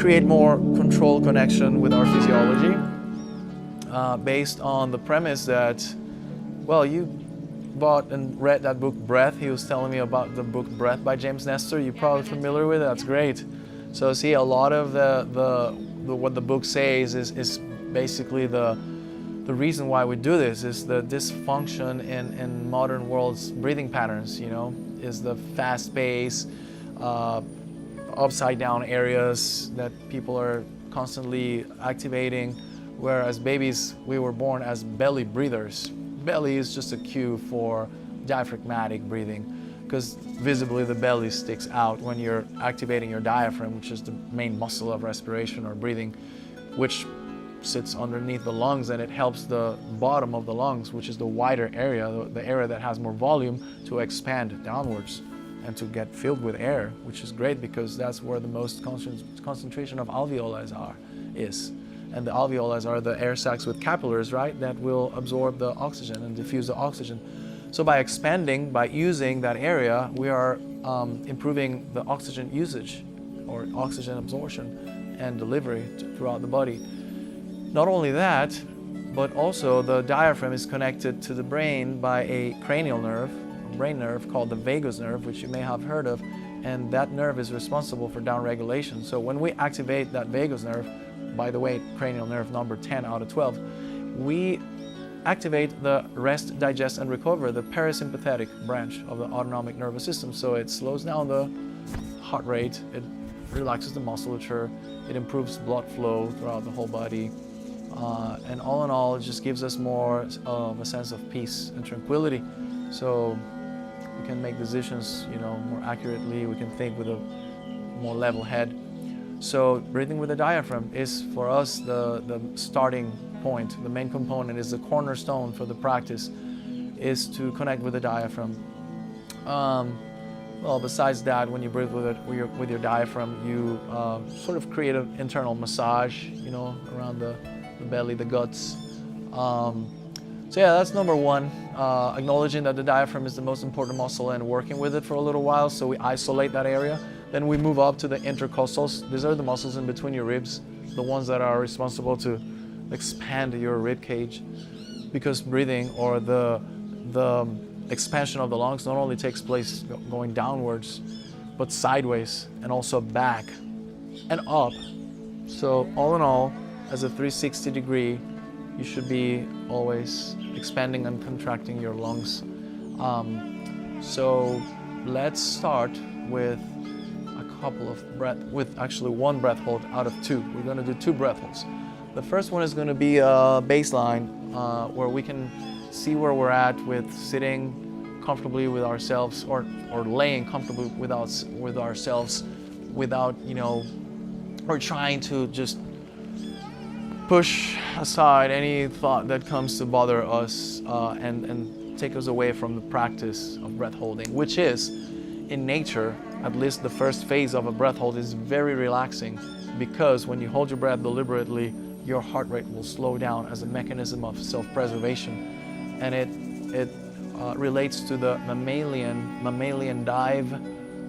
create more control connection with our physiology, based on the premise that, well, you bought and read that book Breath. He was telling me about the book Breath by James Nestor. You're probably familiar with it. That's great. So see, a lot of what the book says is basically the reason why we do this is the dysfunction in modern world's breathing patterns, you know, is the fast pace, upside down areas that people are constantly activating, whereas babies, we were born as belly breathers. Belly is just a cue for diaphragmatic breathing, because visibly the belly sticks out when you're activating your diaphragm, which is the main muscle of respiration or breathing, which sits underneath the lungs, and it helps the bottom of the lungs, which is the wider area, the area that has more volume, to expand downwards and to get filled with air, which is great because that's where the most concentration of alveoli is. And the alveoli are the air sacs with capillaries, right, that will absorb the oxygen and diffuse the oxygen. So by expanding, by using that area, we are improving the oxygen usage or oxygen absorption and delivery throughout the body. Not only that, but also the diaphragm is connected to the brain by a cranial nerve, a brain nerve called the vagus nerve, which you may have heard of, and that nerve is responsible for downregulation. So when we activate that vagus nerve, by the way, cranial nerve number 10 out of 12, we activate the rest, digest, and recover, the parasympathetic branch of the autonomic nervous system. So it slows down the heart rate, it relaxes the musculature, it improves blood flow throughout the whole body, and all in all, it just gives us more of a sense of peace and tranquility. So we can make decisions, you know, more accurately, we can think with a more level head. So breathing with the diaphragm is for us the starting point. The main component is the cornerstone for the practice, is to connect with the diaphragm. Well, besides that, when you breathe with your diaphragm, you sort of create an internal massage, you know, around the belly, the guts. So yeah, that's number one, acknowledging that the diaphragm is the most important muscle and working with it for a little while, so we isolate that area. Then we move up to the intercostals. These are the muscles in between your ribs, the ones that are responsible to expand your rib cage, because breathing, or the expansion of the lungs, not only takes place going downwards, but sideways and also back and up. So all in all, as a 360 degree, you should be always expanding and contracting your lungs. So let's start with a couple of one breath hold out of two. We're going to do 2 breath holds. The first one is going to be a baseline, where we can see where we're at with sitting comfortably with ourselves, or laying comfortably with ourselves, without, you know, or trying to just push aside any thought that comes to bother us and take us away from the practice of breath holding, which is, in nature, at least the first phase of a breath hold is very relaxing, because when you hold your breath deliberately, your heart rate will slow down as a mechanism of self-preservation, and it relates to the mammalian dive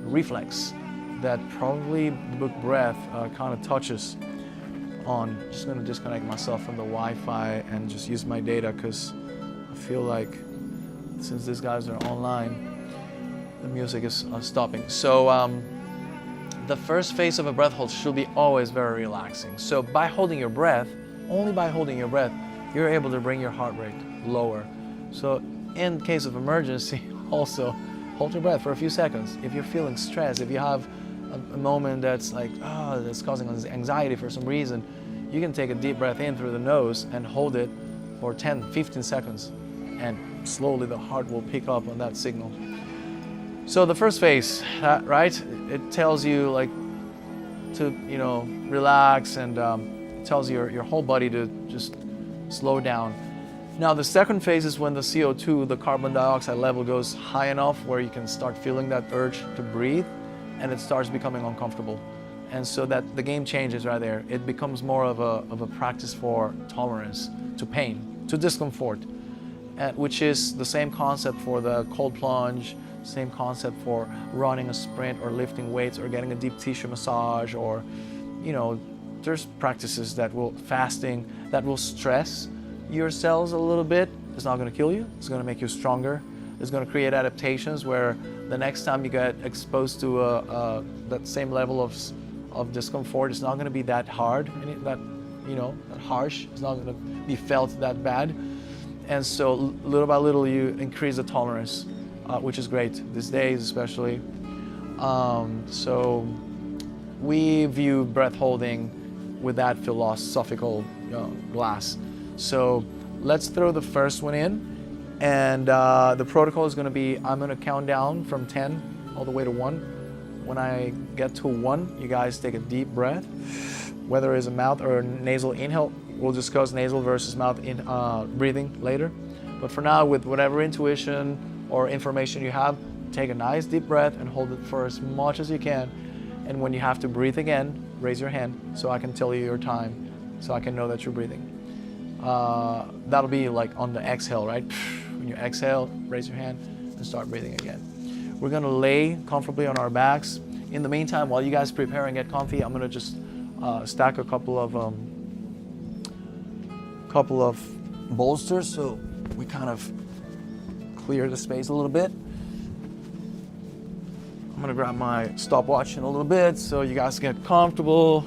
reflex that probably the book Breath kind of touches on. Just going to disconnect myself from the Wi-Fi and just use my data, because I feel like since these guys are online, the music is stopping. So the first phase of a breath hold should be always very relaxing. So by holding your breath, only by holding your breath, you're able to bring your heart rate lower. So in case of emergency, also hold your breath for a few seconds. If you're feeling stressed, if you have a moment that's like, that's causing anxiety for some reason, you can take a deep breath in through the nose and hold it for 10-15 seconds, and slowly the heart will pick up on that signal. So the first phase, right, it tells you like to, you know, relax, and tells your whole body to just slow down. Now the second phase is when the CO2, the carbon dioxide level, goes high enough where you can start feeling that urge to breathe, and it starts becoming uncomfortable. And so that the game changes right there. It becomes more of a practice for tolerance to pain, to discomfort, which is the same concept for the cold plunge, same concept for running a sprint or lifting weights or getting a deep tissue massage, or, you know, there's practices that will fasting that will stress your cells a little bit. It's not going to kill you. It's going to make you stronger. It's going to create adaptations where the next time you get exposed to that same level of discomfort, it's not going to be that hard and that harsh. It's not going to be felt that bad. And so little by little you increase the tolerance, which is great these days especially. So we view breath holding with that philosophical glass. So let's throw the first one in, and the protocol is going to be, I'm going to count down from 10 all the way to 1. When I get to 1, you guys take a deep breath, whether it's a mouth or a nasal inhale. We'll discuss nasal versus mouth breathing later. But for now, with whatever intuition or information you have, take a nice deep breath and hold it for as much as you can. And when you have to breathe again, raise your hand so I can tell you your time, so I can know that you're breathing. That'll be like on the exhale, right? When you exhale, raise your hand and start breathing again. We're gonna lay comfortably on our backs. In the meantime, while you guys prepare and get comfy, I'm gonna just stack a couple of bolsters so we kind of clear the space a little bit. I'm gonna grab my stopwatch in a little bit so you guys get comfortable.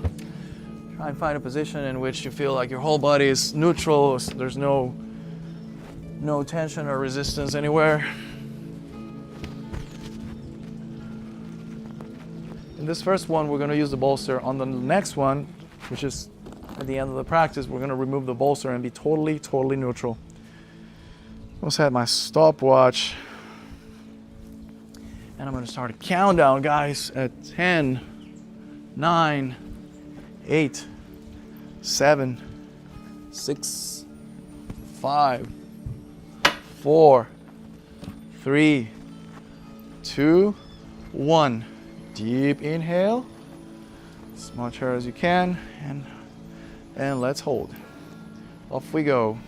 Try and find a position in which you feel like your whole body is neutral. There's no tension or resistance anywhere. In this first one, we're gonna use the bolster. On the next one, which is at the end of the practice, we're gonna remove the bolster and be totally neutral. I also had my stopwatch. And I'm gonna start a countdown, guys, at 10, 9, 8, 7, 6, 5, 4, 3, 2, 1. Deep inhale, as much air as you can, and let's hold. Off we go.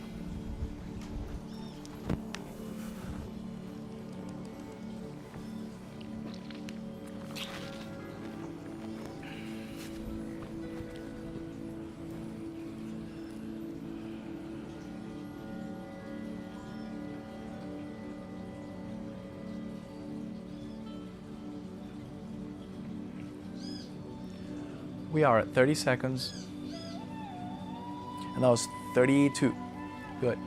We are at 30 seconds, and that was 32. Good.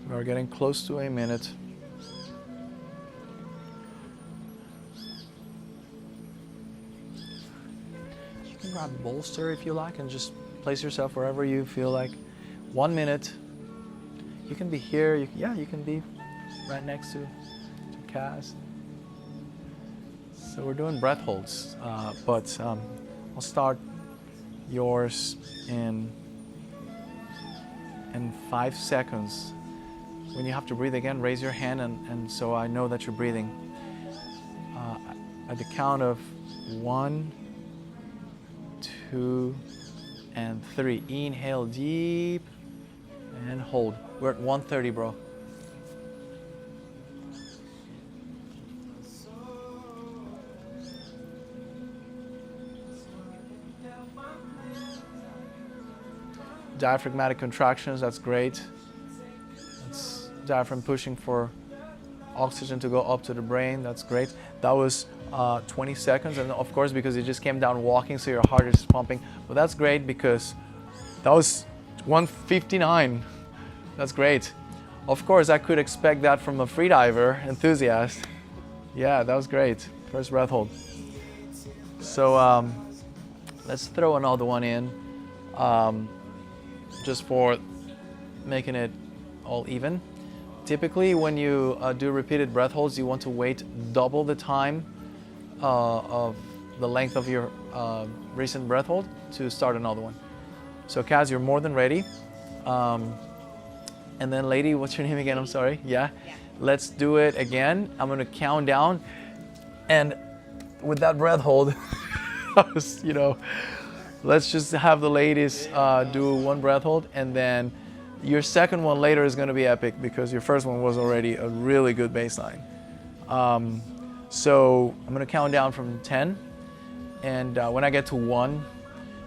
We are getting close to a minute. Grab a bolster if you like and just place yourself wherever you feel like. 1 minute. You can be here. You can be right next to Kaz. So we're doing breath holds, but I'll start yours in 5 seconds. When you have to breathe again, raise your hand and so I know that you're breathing. At the count of 1, 2, and 3. Inhale deep and hold. We're at 130, bro. Diaphragmatic contractions, that's great. That's diaphragm pushing for oxygen to go up to the brain, that's great. That was 20 seconds, and of course because you just came down walking, so your heart is pumping. But that's great because that was 159. That's great. Of course, I could expect that from a freediver enthusiast. Yeah, that was great. First breath hold. So let's throw another one in, just for making it all even. Typically, when you do repeated breath holds, you want to wait double the time of the length of your recent breath hold to start another one. So Kaz, you're more than ready. And then lady, what's your name again? I'm sorry. Yeah. Let's do it again. I'm gonna count down. And with that breath hold, I was, Let's just have the ladies do one breath hold, and then your second one later is going to be epic because your first one was already a really good baseline. So I'm going to count down from 10, and when I get to 1,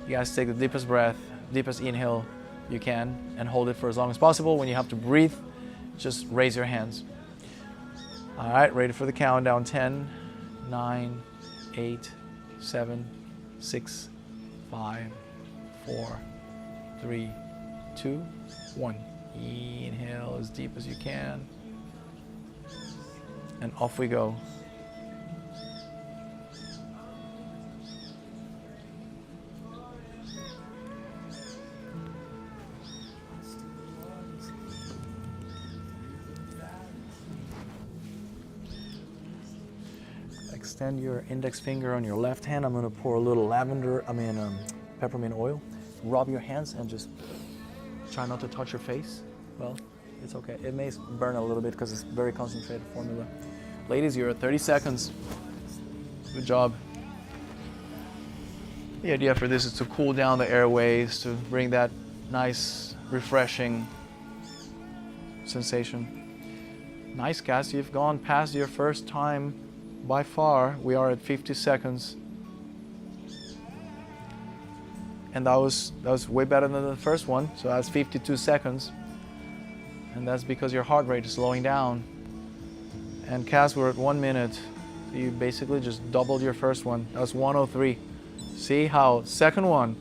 you guys take the deepest breath, deepest inhale you can, and hold it for as long as possible. When you have to breathe, just raise your hands. All right, ready for the countdown. 10, 9, 8, 7, 6, 5, 4, 3, 2, 1. Inhale as deep as you can. And off we go. Extend your index finger on your left hand. I'm going to pour a little peppermint oil. Rub your hands and just try not to touch your face. Well, it's okay. It may burn a little bit because it's very concentrated formula. Ladies, you're at 30 seconds. Good job. The idea for this is to cool down the airways, to bring that nice, refreshing sensation. Nice, Cass. You've gone past your first time by far. We are at 50 seconds. And that was way better than the first one. So that's 52 seconds. And that's because your heart rate is slowing down. And Cass, we're at 1 minute. You basically just doubled your first one. That's 103. See how second one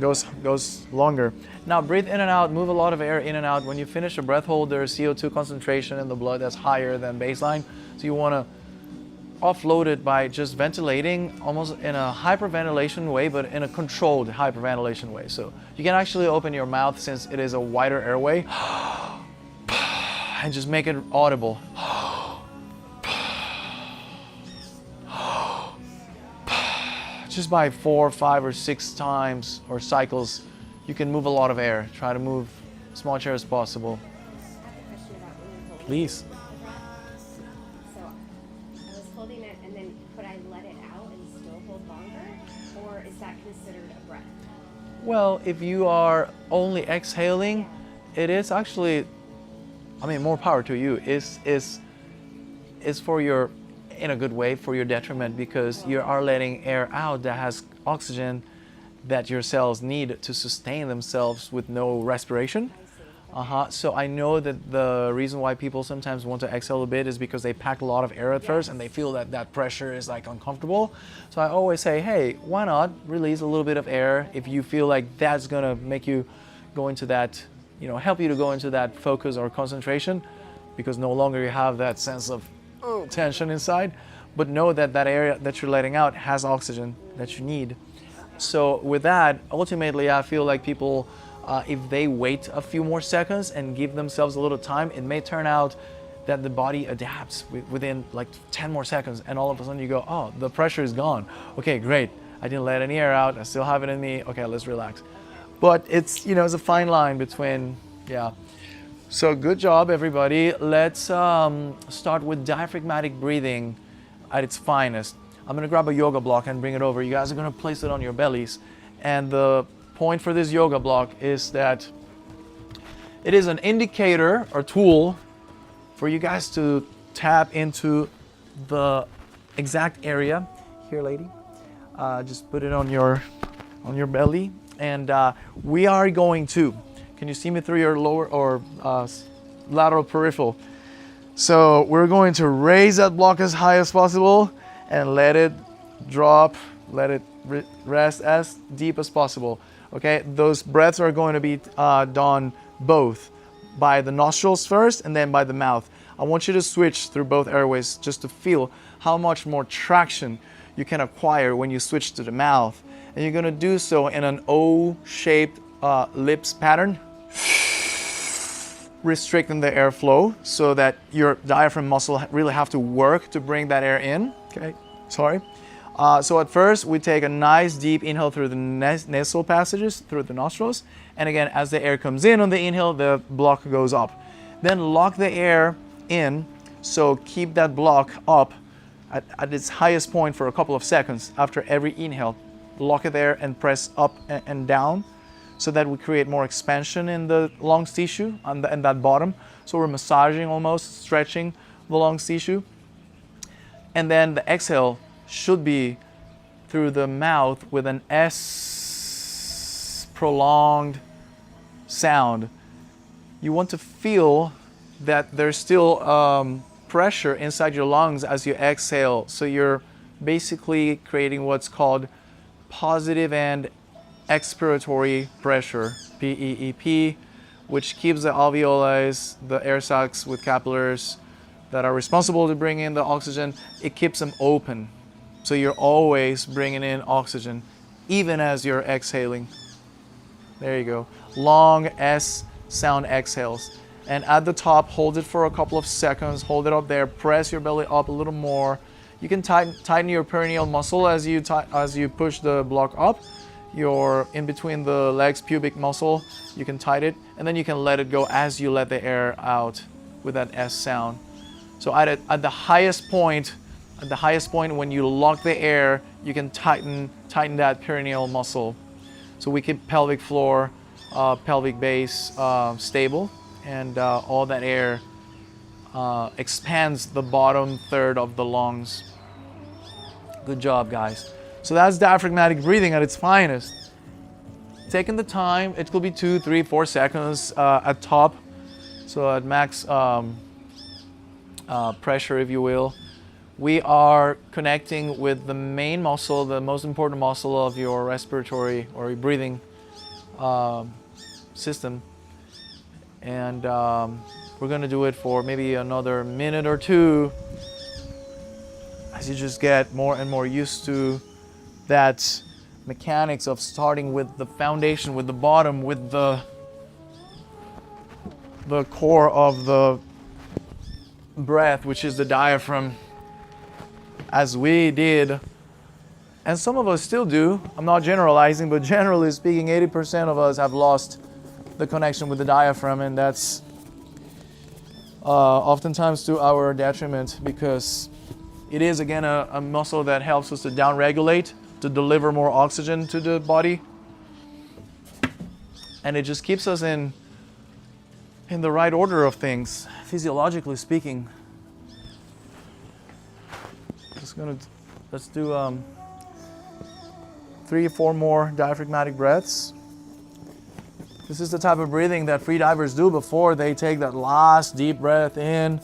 goes longer. Now breathe in and out, move a lot of air in and out. When you finish a breath hold, there's CO2 concentration in the blood that's higher than baseline. So you want to offload it by just ventilating almost in a hyperventilation way, but in a controlled hyperventilation way. So you can actually open your mouth since it is a wider airway and just make it audible. Just by 4, 5, or 6 times or cycles, you can move a lot of air. Try to move as much air as possible. Please. So I was holding it, and then could I let it out and still hold longer? Or is that considered a breath? Well, if you are only exhaling, it is actually, more power to you. Is for your, in a good way, for your detriment, because you are letting air out that has oxygen that your cells need to sustain themselves with no respiration. So I know that the reason why people sometimes want to exhale a bit is because they pack a lot of air at first and they feel that pressure is like uncomfortable. So I always say, hey, why not release a little bit of air if you feel like that's gonna make you go into that, help you to go into that focus or concentration, because no longer you have that sense of tension inside. But know that that area that you're letting out has oxygen that you need. So with that, ultimately, I feel like people, if they wait a few more seconds and give themselves a little time, it may turn out that the body adapts within like 10 more seconds, and all of a sudden you go, oh, the pressure is gone. Okay, great. I didn't let any air out. I still have it in me. Okay, let's relax. But it's, it's a fine line between, So good job, everybody. Let's start with diaphragmatic breathing at its finest. I'm gonna grab a yoga block and bring it over. You guys are gonna place it on your bellies. And the point for this yoga block is that it is an indicator or tool for you guys to tap into the exact area. Here, lady, just put it on your belly. And we are going to, can you see me through your lower or lateral peripheral? So we're going to raise that block as high as possible and let it drop, let it rest as deep as possible. Okay, those breaths are going to be done both by the nostrils first and then by the mouth. I want you to switch through both airways just to feel how much more traction you can acquire when you switch to the mouth. And you're going to do so in an O-shaped lips pattern, restricting the airflow so that your diaphragm muscle really have to work to bring that air in. Okay, sorry. So at first, we take a nice deep inhale through the nasal passages, through the nostrils. And again, as the air comes in on the inhale, the block goes up. Then lock the air in, so keep that block up at its highest point for a couple of seconds after every inhale. lock it there and press up and down, so that we create more expansion in the lungs tissue and that bottom. So we're massaging, almost stretching the lungs tissue. And then the exhale should be through the mouth with an S prolonged sound. You want to feel that there's still pressure inside your lungs as you exhale. So you're basically creating what's called positive and expiratory pressure, PEEP, which keeps the alveoli, the air sacs with capillaries that are responsible to bring in the oxygen, it keeps them open. So you're always bringing in oxygen, even as you're exhaling. There you go. Long S sound exhales. And at the top, hold it for a couple of seconds, hold it up there, press your belly up a little more. You can tighten your perineal muscle as you push the block up. Your in between the legs pubic muscle, you can tighten it, and then you can let it go as you let the air out with that S sound. So at the highest point when you lock the air, you can tighten that perineal muscle. So we keep pelvic floor, pelvic base stable, and all that air expands the bottom third of the lungs. Good job, guys. So that's diaphragmatic breathing at its finest. Taking the time, it could be 2, 3, 4 seconds at top. So at max pressure, if you will. We are connecting with the main muscle, the most important muscle of your respiratory or your breathing system. And we're gonna do it for maybe another minute or two as you just get more and more used to that mechanics of starting with the foundation, with the bottom, with the core of the breath, which is the diaphragm, as we did, and some of us still do. I'm not generalizing, but generally speaking, 80% of us have lost the connection with the diaphragm, and that's oftentimes to our detriment, because it is again a muscle that helps us to downregulate, to deliver more oxygen to the body, and it just keeps us in the right order of things, physiologically speaking. Let's do 3 or 4 more diaphragmatic breaths. This is the type of breathing that free divers do before they take that last deep breath in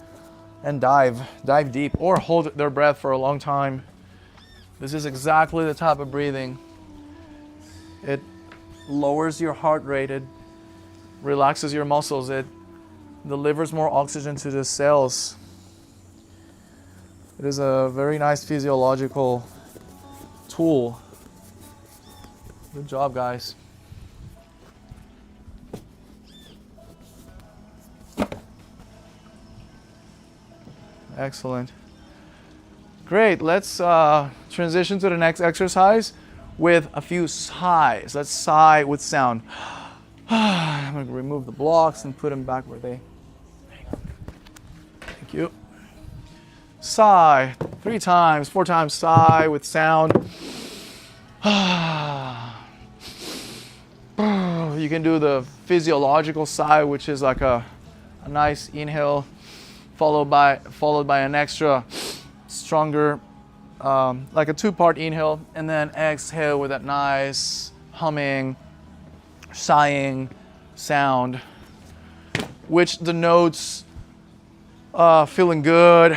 and dive deep, or hold their breath for a long time. This is exactly the type of breathing. It lowers your heart rate, it relaxes your muscles, it delivers more oxygen to the cells. It is a very nice physiological tool. Good job, guys. Excellent. Great, let's transition to the next exercise with a few sighs. Let's sigh with sound. I'm going to remove the blocks and put them back where they... Thank you. Sigh 3 times, 4 times, sigh with sound. You can do the physiological sigh, which is like a nice inhale followed by an extra stronger, like a 2-part inhale, and then exhale with that nice humming, sighing sound, which denotes feeling good,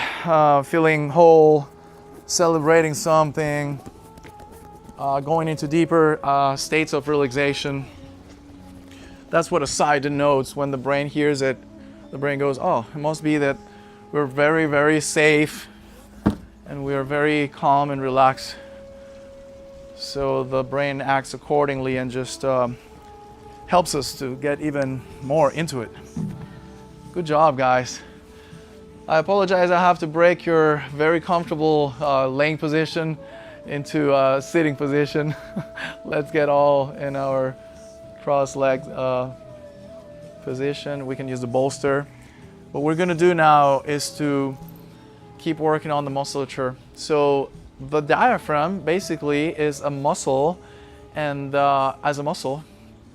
feeling whole, celebrating something, going into deeper states of relaxation. That's what a sigh denotes. When the brain hears it, the brain goes, oh, it must be that we're very, very safe and we are very calm and relaxed. So the brain acts accordingly and just helps us to get even more into it. Good job, guys. I apologize, I have to break your very comfortable laying position into a sitting position. Let's get all in our cross-legged position. We can use the bolster. What we're gonna do now is to keep working on the musculature. So the diaphragm basically is a muscle, and as a muscle,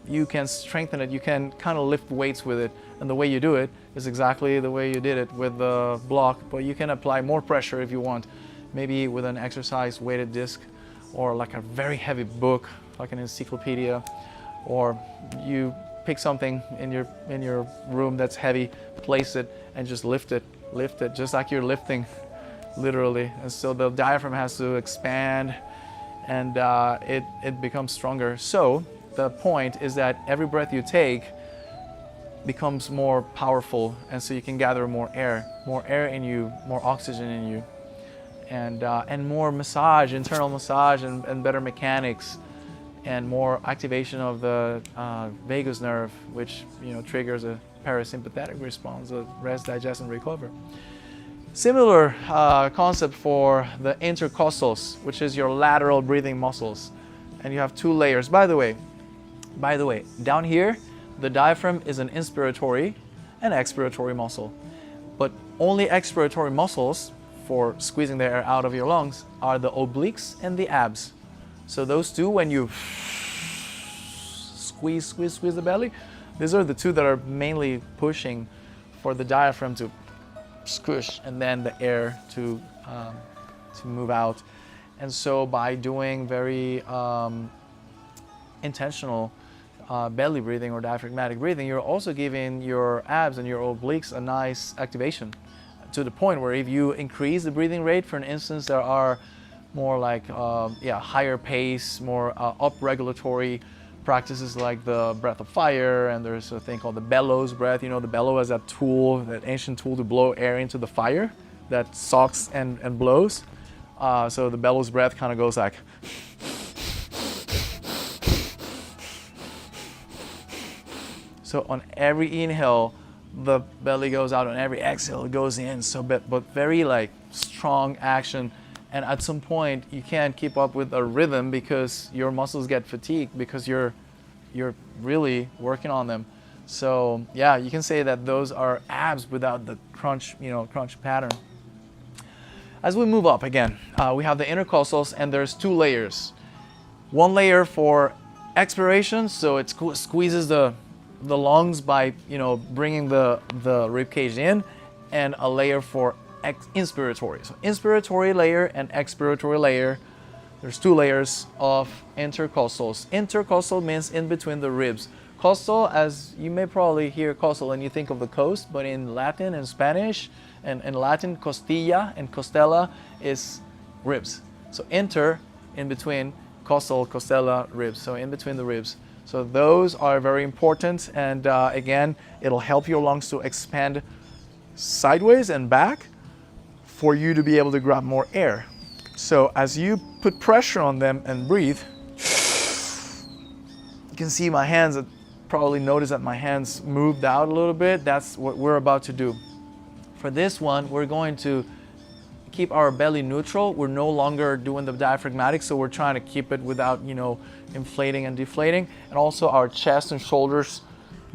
you can strengthen it. You can kind of lift weights with it, and the way you do it is exactly the way you did it with the block, but you can apply more pressure if you want, maybe with an exercise weighted disc, or like a very heavy book, like an encyclopedia, or you pick something in your room that's heavy, place it, and just lift it, just like you're lifting, literally. And so the diaphragm has to expand, and it becomes stronger. So the point is that every breath you take becomes more powerful, and so you can gather more air in you, more oxygen in you, and more massage, internal massage, and better mechanics, and more activation of the vagus nerve, which triggers a parasympathetic response of rest, digest, and recover. Similar concept for the intercostals, which is your lateral breathing muscles, and you have two layers. By the way, down here, the diaphragm is an inspiratory and expiratory muscle, but only expiratory muscles for squeezing the air out of your lungs are the obliques and the abs. So those two, when you squeeze the belly, these are the two that are mainly pushing for the diaphragm to squish, and then the air to move out. And so by doing very intentional belly breathing or diaphragmatic breathing, you're also giving your abs and your obliques a nice activation, to the point where if you increase the breathing rate, for instance, there are more like higher pace, more up-regulatory practices like the breath of fire, and there's a thing called the bellows breath. The bellow is that tool, that ancient tool to blow air into the fire that sucks and blows. So the bellows breath kind of goes like so on every inhale, the belly goes out, on every exhale it goes in. So but very like strong action, and at some point you can't keep up with a rhythm because your muscles get fatigued because you're really working on them. So yeah, you can say that those are abs without the crunch pattern. As we move up again, we have the intercostals, and there's two layers. One layer for expiration, so it squeezes the lungs by bringing the rib cage in, and a layer for inspiratory. So inspiratory layer and expiratory layer. There's two layers of intercostals. Intercostal means in between the ribs. Costal, as you may probably hear costal and you think of the coast, but in Latin and Spanish, and in Latin, costilla and costella is ribs. So in between, costal, costella, ribs. So in between the ribs. So those are very important, and again, it'll help your lungs to expand sideways and back for you to be able to grab more air. So as you put pressure on them and breathe, you can see my hands, probably notice that my hands moved out a little bit. That's what we're about to do. For this one, we're going to keep our belly neutral. We're no longer doing the diaphragmatic, so we're trying to keep it without, inflating and deflating. And also our chest and shoulders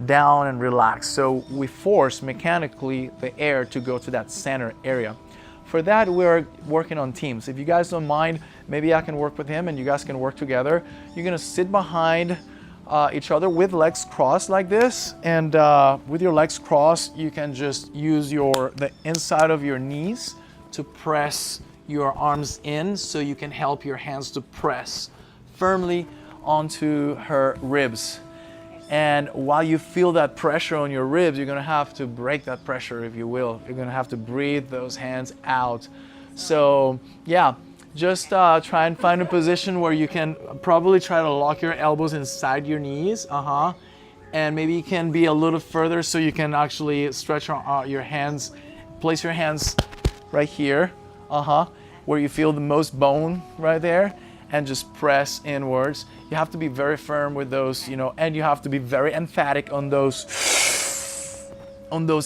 down and relaxed. So we force mechanically the air to go to that center area. For that, we're working on teams. If you guys don't mind, maybe I can work with him and you guys can work together. You're gonna sit behind each other with legs crossed like this, and with your legs crossed, you can just use the inside of your knees to press your arms in, so you can help your hands to press firmly onto her ribs. And while you feel that pressure on your ribs, you're gonna have to break that pressure, if you will. You're gonna have to breathe those hands out. So yeah, just try and find a position where you can probably try to lock your elbows inside your knees. And maybe you can be a little further so you can actually stretch your hands, place your hands right here, where you feel the most bone right there, and just press inwards. You have to be very firm with those, and you have to be very emphatic on those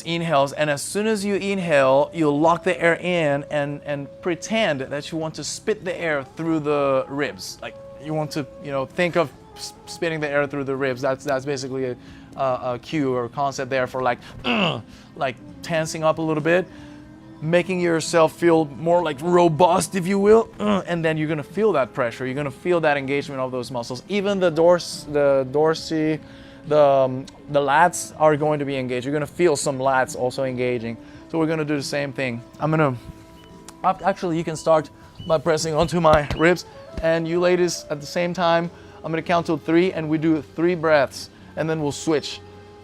inhales. And as soon as you inhale, you'll lock the air in and pretend that you want to spit the air through the ribs. Like you want to, think of spitting the air through the ribs. That's basically a cue or concept there for like tensing up a little bit. making yourself feel more like robust, if you will, and then you're gonna feel that pressure. You're gonna feel that engagement of those muscles. Even the dorsal, the lats are going to be engaged. You're gonna feel some lats also engaging. So we're gonna do the same thing. Actually, you can start by pressing onto my ribs, and you ladies at the same time, I'm gonna count till 3, and we do 3 breaths, and then we'll switch.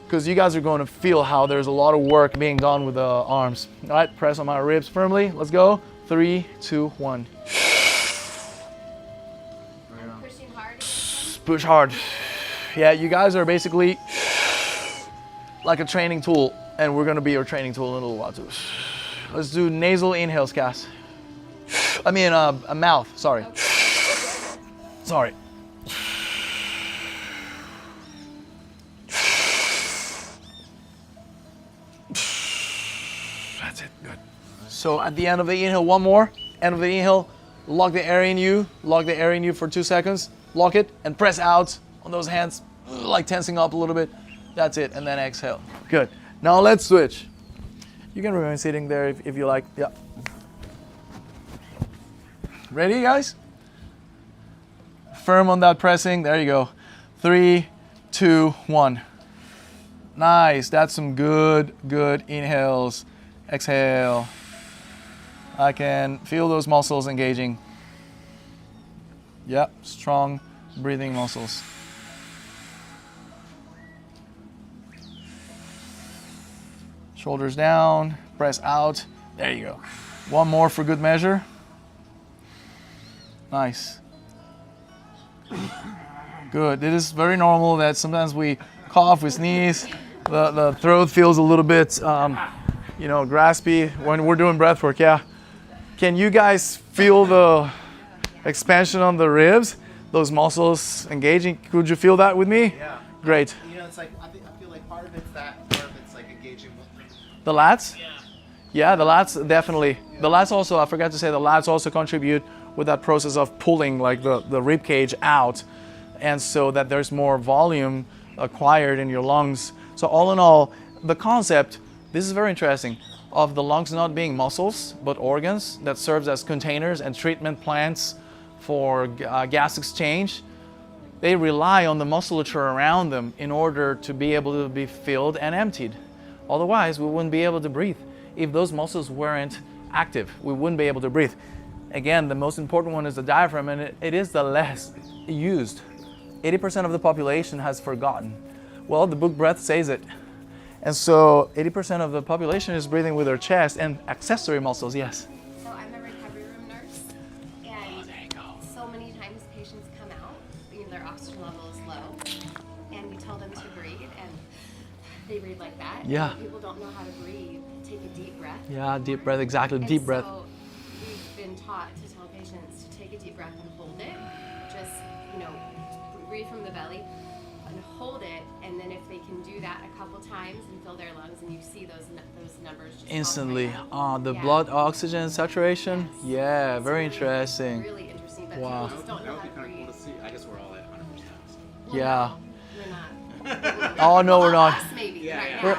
Because you guys are going to feel how there's a lot of work being done with the arms. All right, press on my ribs firmly. Let's go. 3, 2, 1. Pushing hard. Push hard. Yeah, you guys are basically like a training tool, and we're gonna be your training tool in a little while too. Let's do nasal inhales, Cass. I mean, a mouth. Sorry. Okay. Sorry. That's it. Good. So at the end of the inhale, one more. End of the inhale, lock the air in you. Lock the air in you for 2 seconds. Lock it and press out on those hands, like tensing up a little bit. That's it. And then exhale. Good. Now let's switch. You can remain sitting there if you like. Yeah. Ready, guys? Firm on that pressing. There you go. 3, 2, 1. Nice. That's some good inhales. Exhale. I can feel those muscles engaging. Yep, strong breathing muscles. Shoulders down, press out. There you go. One more for good measure. Nice. Good. It is very normal that sometimes we cough, we sneeze. The throat feels a little bit, graspy when we're doing breath work. Yeah. Can you guys feel the expansion on the ribs? Those muscles engaging. Could you feel that with me? Yeah. Great. It's like I feel like part of it's that, part of it's like engaging with The lats? Yeah, the lats definitely. The lats also, I forgot to say, the lats also contribute with that process of pulling like the rib cage out, and so that there's more volume acquired in your lungs. So all in all, the concept, this is very interesting, of the lungs not being muscles but organs that serves as containers and treatment plants for gas exchange. They rely on the musculature around them in order to be able to be filled and emptied. Otherwise, we wouldn't be able to breathe. If those muscles weren't active, we wouldn't be able to breathe. Again, the most important one is the diaphragm, and it is the less used. 80% of the population has forgotten. Well, the book Breath says it. And so 80% of the population is breathing with their chest and accessory muscles, yes. So I'm a recovery room nurse, and there you go. so many times patients come out, their oxygen level is low, and we tell them to breathe, and they breathe like that. Yeah. And people don't know how to breathe. Take a deep breath. Yeah, deep breath, exactly, And deep breath. So we've been taught to tell patients to take a deep breath and hold it. Just, breathe from the belly and hold it. And then if they can do that a couple times and fill their lungs, and you see those numbers just Instantly. The Yeah. blood oxygen saturation. Yes. Yeah, very It's interesting. really interesting, but Wow. people just don't know That how would to be kind of breathe. cool to see. I guess we're all at 100%. Well, Yeah. no, we're not. Oh no, we're not. Us maybe Yeah, right yeah. now. We're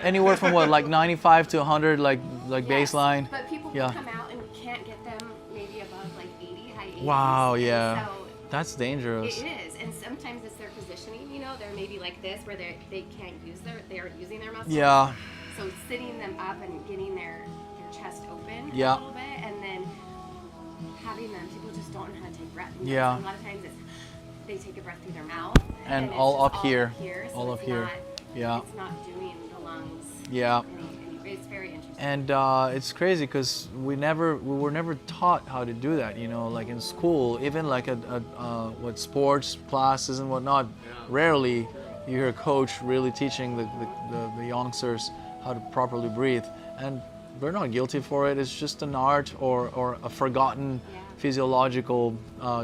anywhere from what, like 95 to 100, like Yes, baseline. But people Yeah. come out and we can't get them maybe above like 80, high 80s. Wow, And yeah. So That's dangerous. it is, and sometimes it's their positioning. They're maybe like this, where they can't use they aren't using their muscles. Yeah. So sitting them up and getting their chest open Yeah. a little bit, and then having them. People just don't know how to take breath. Yeah. So a lot of times they take a breath through their mouth, And it's all just up here. so All it's up here. not- Yeah. It's not doing the lungs. Yeah. It's very interesting. And it's crazy because we were never taught how to do that, like in school, even like at what sports classes and whatnot. Rarely you hear a coach really teaching the youngsters how to properly breathe. And we're not guilty for it. It's just an art or a forgotten physiological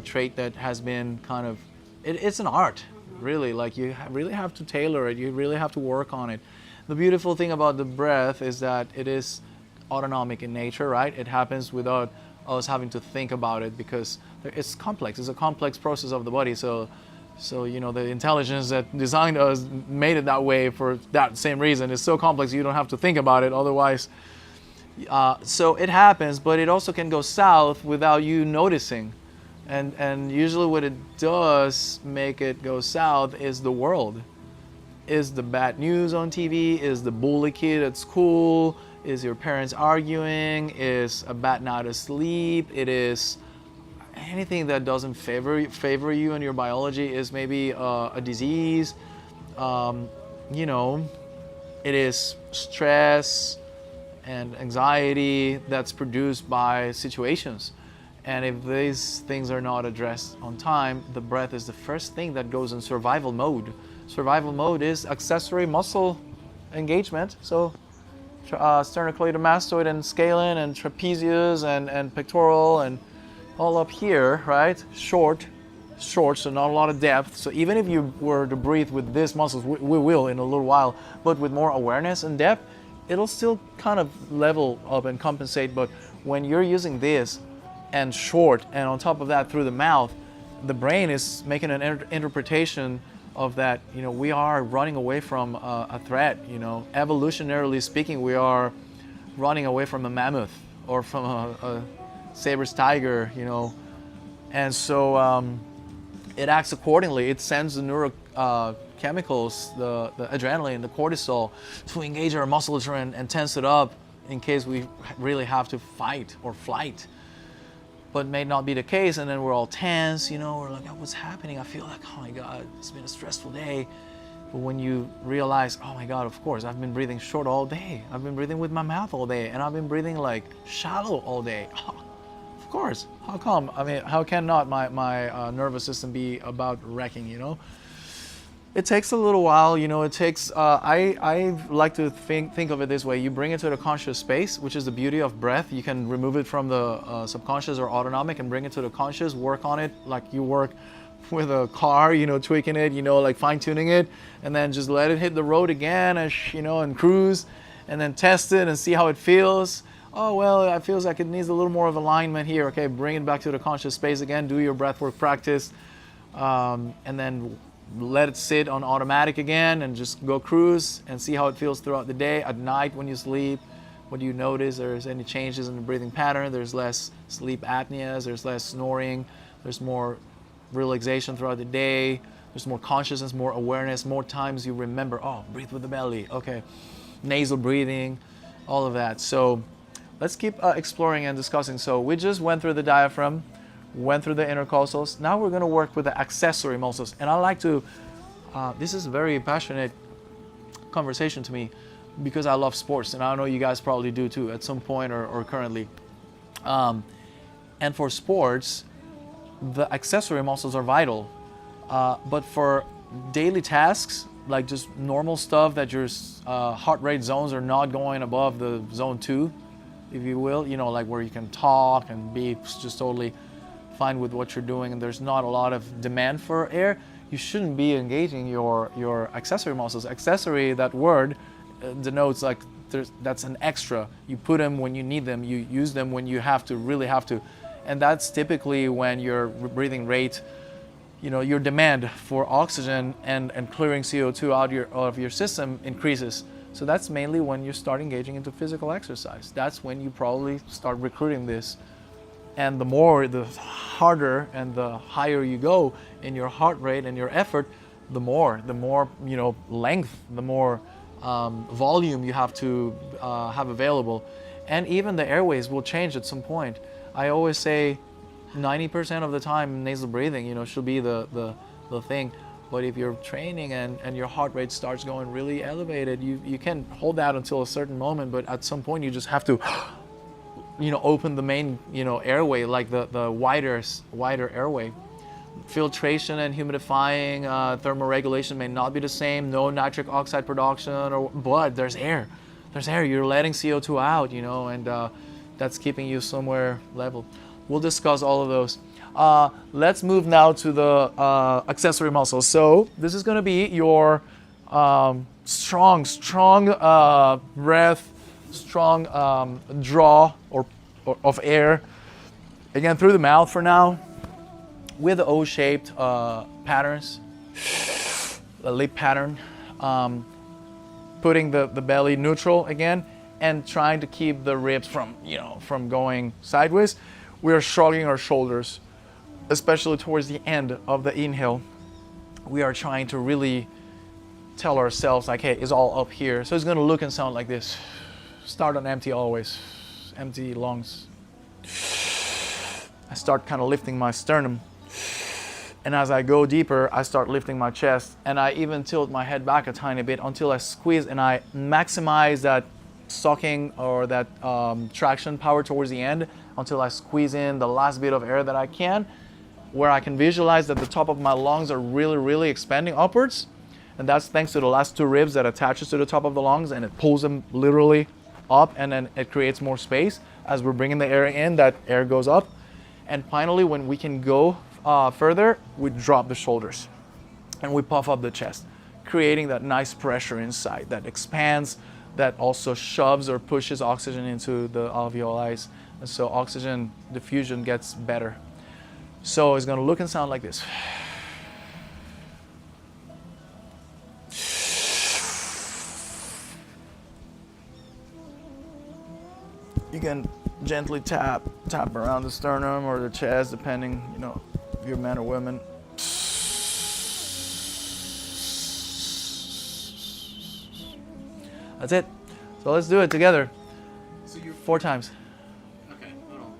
trait that has been kind of, it's an art, really. Like you really have to tailor it. You really have to work on it. The beautiful thing about the breath is that it is autonomic in nature, right? It happens without us having to think about it because it's complex. It's a complex process of the body. So the intelligence that designed us made it that way for that same reason. It's so complex you don't have to think about it. Otherwise, So it happens, but it also can go south without you noticing. And usually what it does make it go south is the world. Is the bad news on TV? Is the bully kid at school? Is your parents arguing? Is a bad night of sleep? It is anything that doesn't favor you and your biology. Is maybe a disease. You know, it is stress and anxiety that's produced by situations. And if these things are not addressed on time, the breath is the first thing that goes in survival mode. Survival mode is accessory muscle engagement. So sternocleidomastoid and scalene and trapezius and pectoral and all up here, right? Short, so not a lot of depth. So even if you were to breathe with these muscles, we will in a little while, but with more awareness and depth, it'll still kind of level up and compensate. But when you're using this and short, and on top of that through the mouth, the brain is making an interpretation of that. You know, we are running away from a threat. You know, evolutionarily speaking, we are running away from a mammoth or from a saber's tiger. You know, and so it acts accordingly. It sends the neurochemicals, the adrenaline, the cortisol, to engage our musculature and tense it up in case we really have to fight or flight. But may not be the case, and then we're all tense, you know, we're like, oh, what's happening? I feel like, oh my God, it's been a stressful day. But when you realize, oh my God, of course, I've been breathing short all day. I've been breathing with my mouth all day, and I've been breathing like shallow all day. Oh, of course, how come? I mean, how can not my nervous system be about wrecking, you know? It takes a little while, you know, it takes, I like to think of it this way. You bring it to the conscious space, which is the beauty of breath. You can remove it from the subconscious or autonomic and bring it to the conscious, work on it like you work with a car, you know, tweaking it, you know, like fine tuning it, and then just let it hit the road again, and, you know, and cruise, and then test it and see how it feels. Oh, well, it feels like it needs a little more of alignment here. Okay, bring it back to the conscious space again, do your breathwork practice, and then let it sit on automatic again and just go cruise and see how it feels throughout the day. At night when you sleep, what do you notice? There's any changes in the breathing pattern? There's less sleep apneas, there's less snoring, there's more relaxation throughout the day, there's more consciousness, more awareness, more times you remember, oh, breathe with the belly, okay, nasal breathing, all of that. So let's keep exploring and discussing. So we just went through the diaphragm, went through the intercostals. Now we're going to work with the accessory muscles. And I like to, this is a very passionate conversation to me because I love sports, and I know you guys probably do too at some point or currently. And for sports, the accessory muscles are vital. But for daily tasks, like just normal stuff that your heart rate zones are not going above the zone 2, if you will, you know, like where you can talk and be just totally fine with what you're doing and there's not a lot of demand for air, you shouldn't be engaging your accessory muscles. Accessory, that word denotes like that's an extra. You put them when you need them, you use them when you have to, really have to. And that's typically when your breathing rate, you know, your demand for oxygen and clearing CO2 out of your system increases. So that's mainly when you start engaging into physical exercise. That's when you probably start recruiting this. And the harder and the higher you go in your heart rate and your effort, the more you know, length, the more volume you have to have available. And even the airways will change at some point. I always say 90% of the time nasal breathing, you know, should be the thing. But if you're training and your heart rate starts going really elevated, you can hold that until a certain moment, but at some point you just have to, you know, open the main, you know, airway, like the wider airway. Filtration and humidifying, thermoregulation may not be the same. No nitric oxide production, but there's air. There's air. You're letting CO2 out, you know, and that's keeping you somewhere level. We'll discuss all of those. Let's move now to the accessory muscles. So this is going to be your strong breath, strong draw of air. Again, through the mouth for now, with the O-shaped patterns, the lip pattern. Putting the belly neutral again, and trying to keep the ribs from, from going sideways, we are shrugging our shoulders, especially towards the end of the inhale. We are trying to really tell ourselves like, hey, it's all up here. So it's going to look and sound like this. Start on empty always, empty lungs. I start kind of lifting my sternum. And as I go deeper, I start lifting my chest, and I even tilt my head back a tiny bit until I squeeze and I maximize that sucking or that traction power towards the end until I squeeze in the last bit of air that I can, where I can visualize that the top of my lungs are really, really expanding upwards. And that's thanks to the last two ribs that attaches to the top of the lungs, and it pulls them literally up, and then it creates more space. As we're bringing the air in, that air goes up. And finally, when we can go further, we drop the shoulders and we puff up the chest, creating that nice pressure inside that expands, that also shoves or pushes oxygen into the alveoli, and so oxygen diffusion gets better. So it's going to look and sound like this. You can gently tap around the sternum or the chest, depending, if you're man or woman. That's it. So let's do it together. So you're 4 times. okay. No.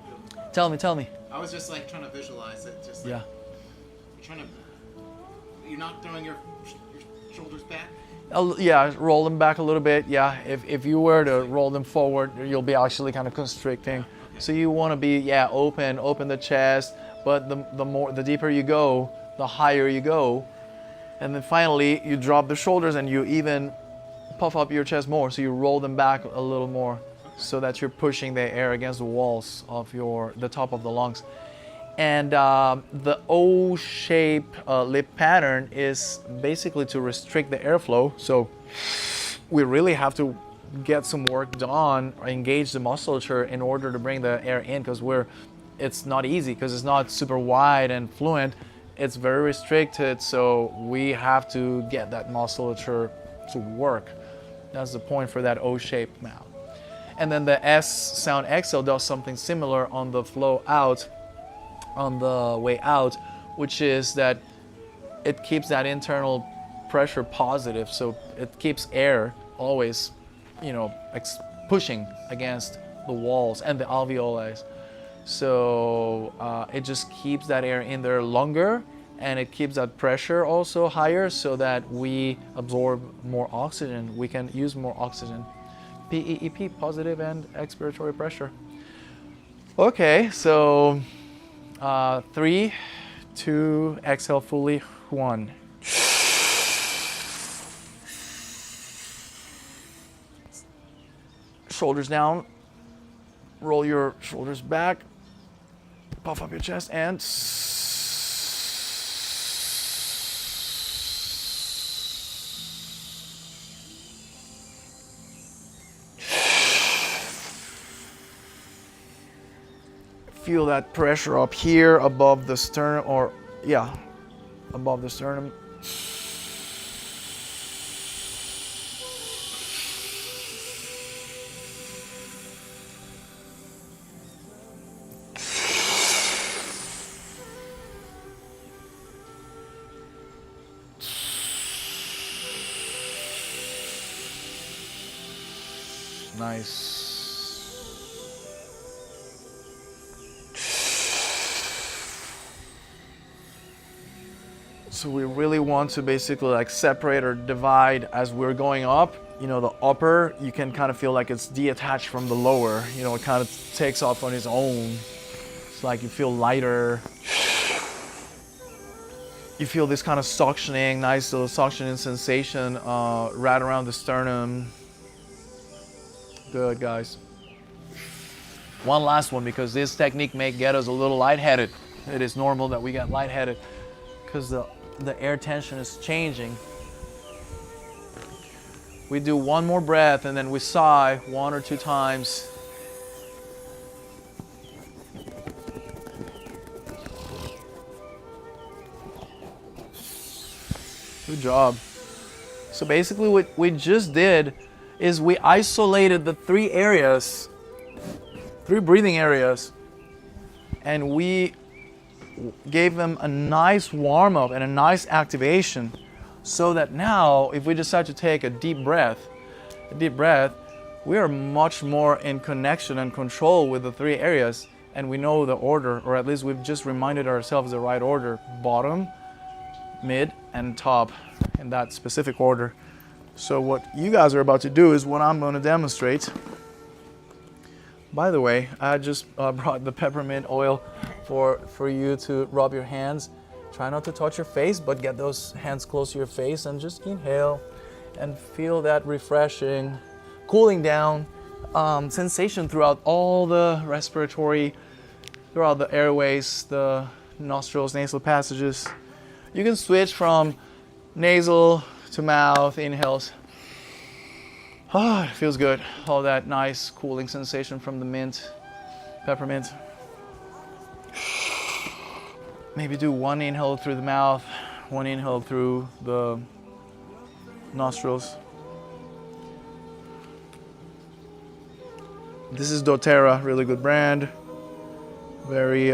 Tell me. I was just like trying to visualize it. Just like, Yeah. You're not throwing your shoulders back. Yeah, roll them back a little bit. Yeah, if you were to roll them forward, you'll be actually kind of constricting. Okay. So you want to be open the chest, but the deeper you go, the higher you go, and then finally you drop the shoulders and you even puff up your chest more. So you roll them back a little more, so that you're pushing the air against the walls of the top of the lungs. And the O-shape lip pattern is basically to restrict the airflow. So we really have to get some work done, or engage the musculature in order to bring the air in, because it's not easy, because it's not super wide and fluent. It's very restricted, so we have to get that musculature to work. That's the point for that O-shaped mouth. And then the S sound exhale does something similar on the flow out, on the way out, which is that it keeps that internal pressure positive, so it keeps air always, pushing against the walls and the alveoli. So it just keeps that air in there longer, and it keeps that pressure also higher, so that we absorb more oxygen. We can use more oxygen. PEEP, positive and expiratory pressure. Okay, so 3, 2, exhale fully, 1. Shoulders down, roll your shoulders back, puff up your chest, and feel that pressure up here above the sternum, above the sternum. Nice. So we really want to basically like separate or divide as we're going up. The upper, you can kind of feel like it's detached from the lower. It kind of takes off on its own. It's like you feel lighter. You feel this kind of suctioning, nice little suctioning sensation right around the sternum. Good, guys. One last one, because this technique may get us a little lightheaded. It is normal that we get lightheaded because the air tension is changing. We do one more breath and then we sigh 1 or 2 times. Good job. So basically what we just did is we isolated the three breathing areas, and we gave them a nice warm-up and a nice activation, so that now if we decide to take a deep breath, we are much more in connection and control with the three areas, and we know the order, or at least we've just reminded ourselves the right order: bottom, mid, and top, in that specific order. So what you guys are about to do is what I'm going to demonstrate. By the way, I just brought the peppermint oil for you to rub your hands. Try not to touch your face, but get those hands close to your face and just inhale and feel that refreshing, cooling down sensation throughout all the respiratory, throughout the airways, the nostrils, nasal passages. You can switch from nasal to mouth inhales. Oh, it feels good. All that nice cooling sensation from the mint, peppermint. Maybe do one inhale through the mouth, one inhale through the nostrils. This is doTERRA, really good brand. Very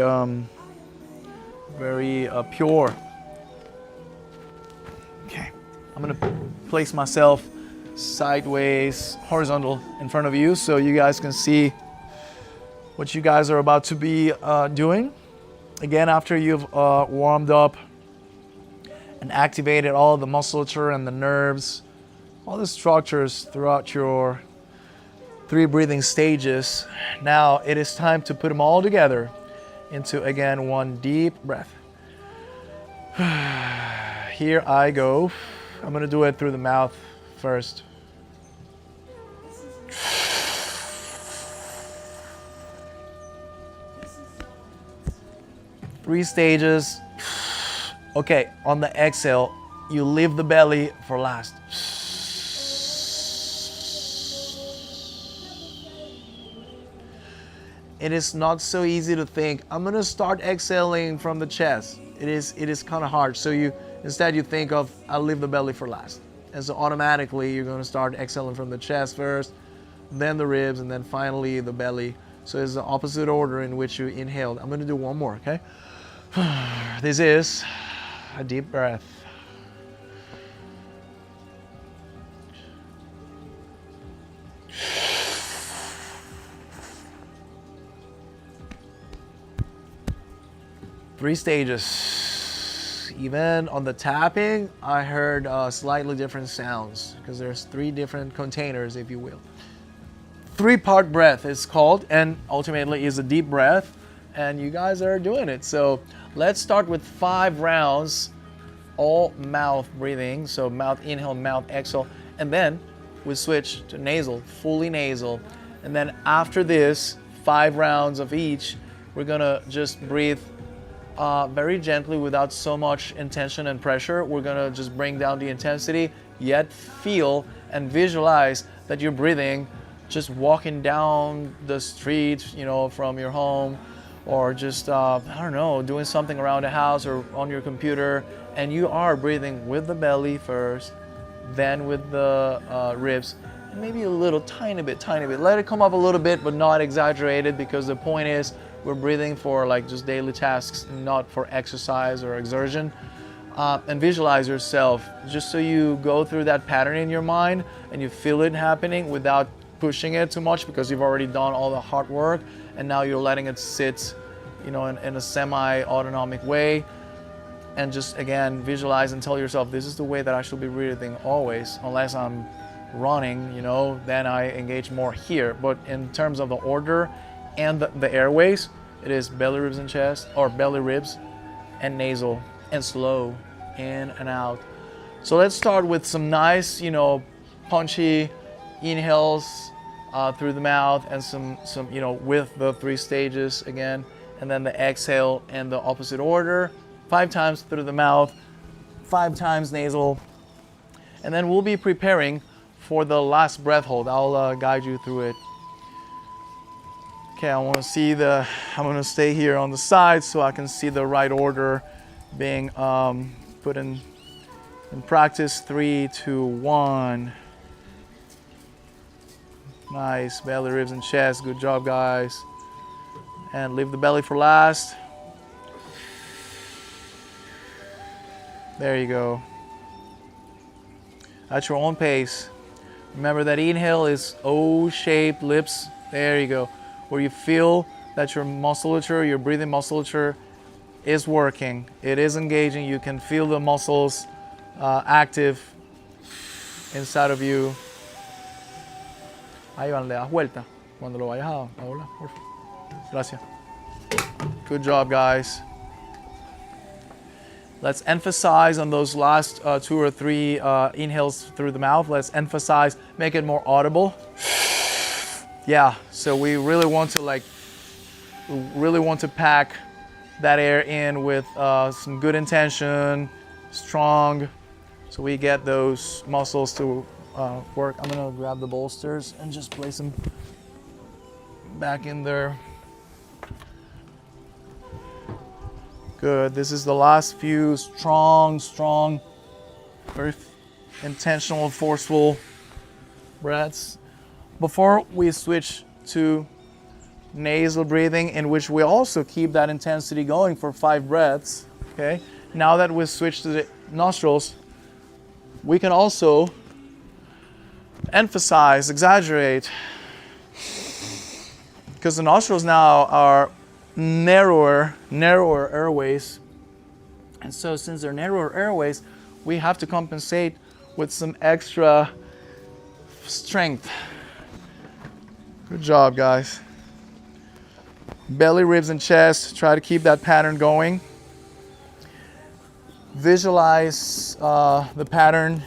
pure. Okay, I'm gonna place myself sideways, horizontal in front of you, so you guys can see what you guys are about to be doing. Again, after you've warmed up and activated all the musculature and the nerves, all the structures throughout your three breathing stages, now it is time to put them all together into, again, one deep breath. Here I go. I'm gonna do it through the mouth first. Three stages. Okay, on the exhale, you leave the belly for last. It is not so easy to think, I'm gonna start exhaling from the chest. It is kind of hard. So instead you think of, I'll leave the belly for last. And so automatically you're gonna start exhaling from the chest first, then the ribs, and then finally the belly. So it's the opposite order in which you inhaled. I'm gonna do one more, okay? This is a deep breath. Three stages. Even on the tapping, I heard slightly different sounds because there's three different containers, if you will. Three-part breath is called, and ultimately is a deep breath, and you guys are doing it. So let's start with 5 rounds, all mouth breathing. So mouth inhale, mouth exhale, and then we switch to nasal, fully nasal. And then after this, 5 rounds of each, we're gonna just breathe very gently without so much intention and pressure. We're gonna just bring down the intensity, yet feel and visualize that you're breathing, just walking down the street, you know, from your home, or just, I don't know, doing something around the house or on your computer, and you are breathing with the belly first, then with the ribs, and maybe a little tiny bit. Let it come up a little bit, but not exaggerated, because the point is we're breathing for like just daily tasks, not for exercise or exertion. And visualize yourself, just so you go through that pattern in your mind and you feel it happening without pushing it too much, because you've already done all the hard work, and now you're letting it sit, you know, in a semi-autonomic way. And just again visualize and tell yourself, this is the way that I should be breathing always, unless I'm running, you know, then I engage more here. But in terms of the order and the airways, it is belly, ribs, and chest, or belly, ribs, and nasal, and slow in and out. So let's start with some nice, you know, punchy inhales through the mouth, and some, you know, with the 3 stages again, and then the exhale in the opposite order, 5 times through the mouth, 5 times nasal, and then we'll be preparing for the last breath hold. I'll guide you through it. Okay, I'm gonna stay here on the side so I can see the right order being put in practice. 3, 2, 1. Nice, belly, ribs, and chest. Good job, guys. And leave the belly for last. There you go. At your own pace. Remember that inhale is O-shaped lips. There you go. Where you feel that your musculature, your breathing musculature is working. It is engaging. You can feel the muscles active inside of you. Ahí van, le das vuelta cuando lo vayas a doblar, por favor. Gracias. Good job, guys. Let's emphasize on those last 2 or 3 inhales through the mouth. Let's emphasize, make it more audible. Yeah, so we really want to pack that air in with some good intention, strong, so we get those muscles to work. I'm gonna grab the bolsters and just place them back in there. Good. This is the last few strong, very intentional, forceful breaths. Before we switch to nasal breathing, in which we also keep that intensity going for 5 breaths, okay? Now that we've switched to the nostrils, we can also emphasize, exaggerate, because the nostrils now are narrower airways. And so since they're narrower airways, we have to compensate with some extra strength. Good job, guys. Belly, ribs, and chest. Try to keep that pattern going. Visualize the pattern.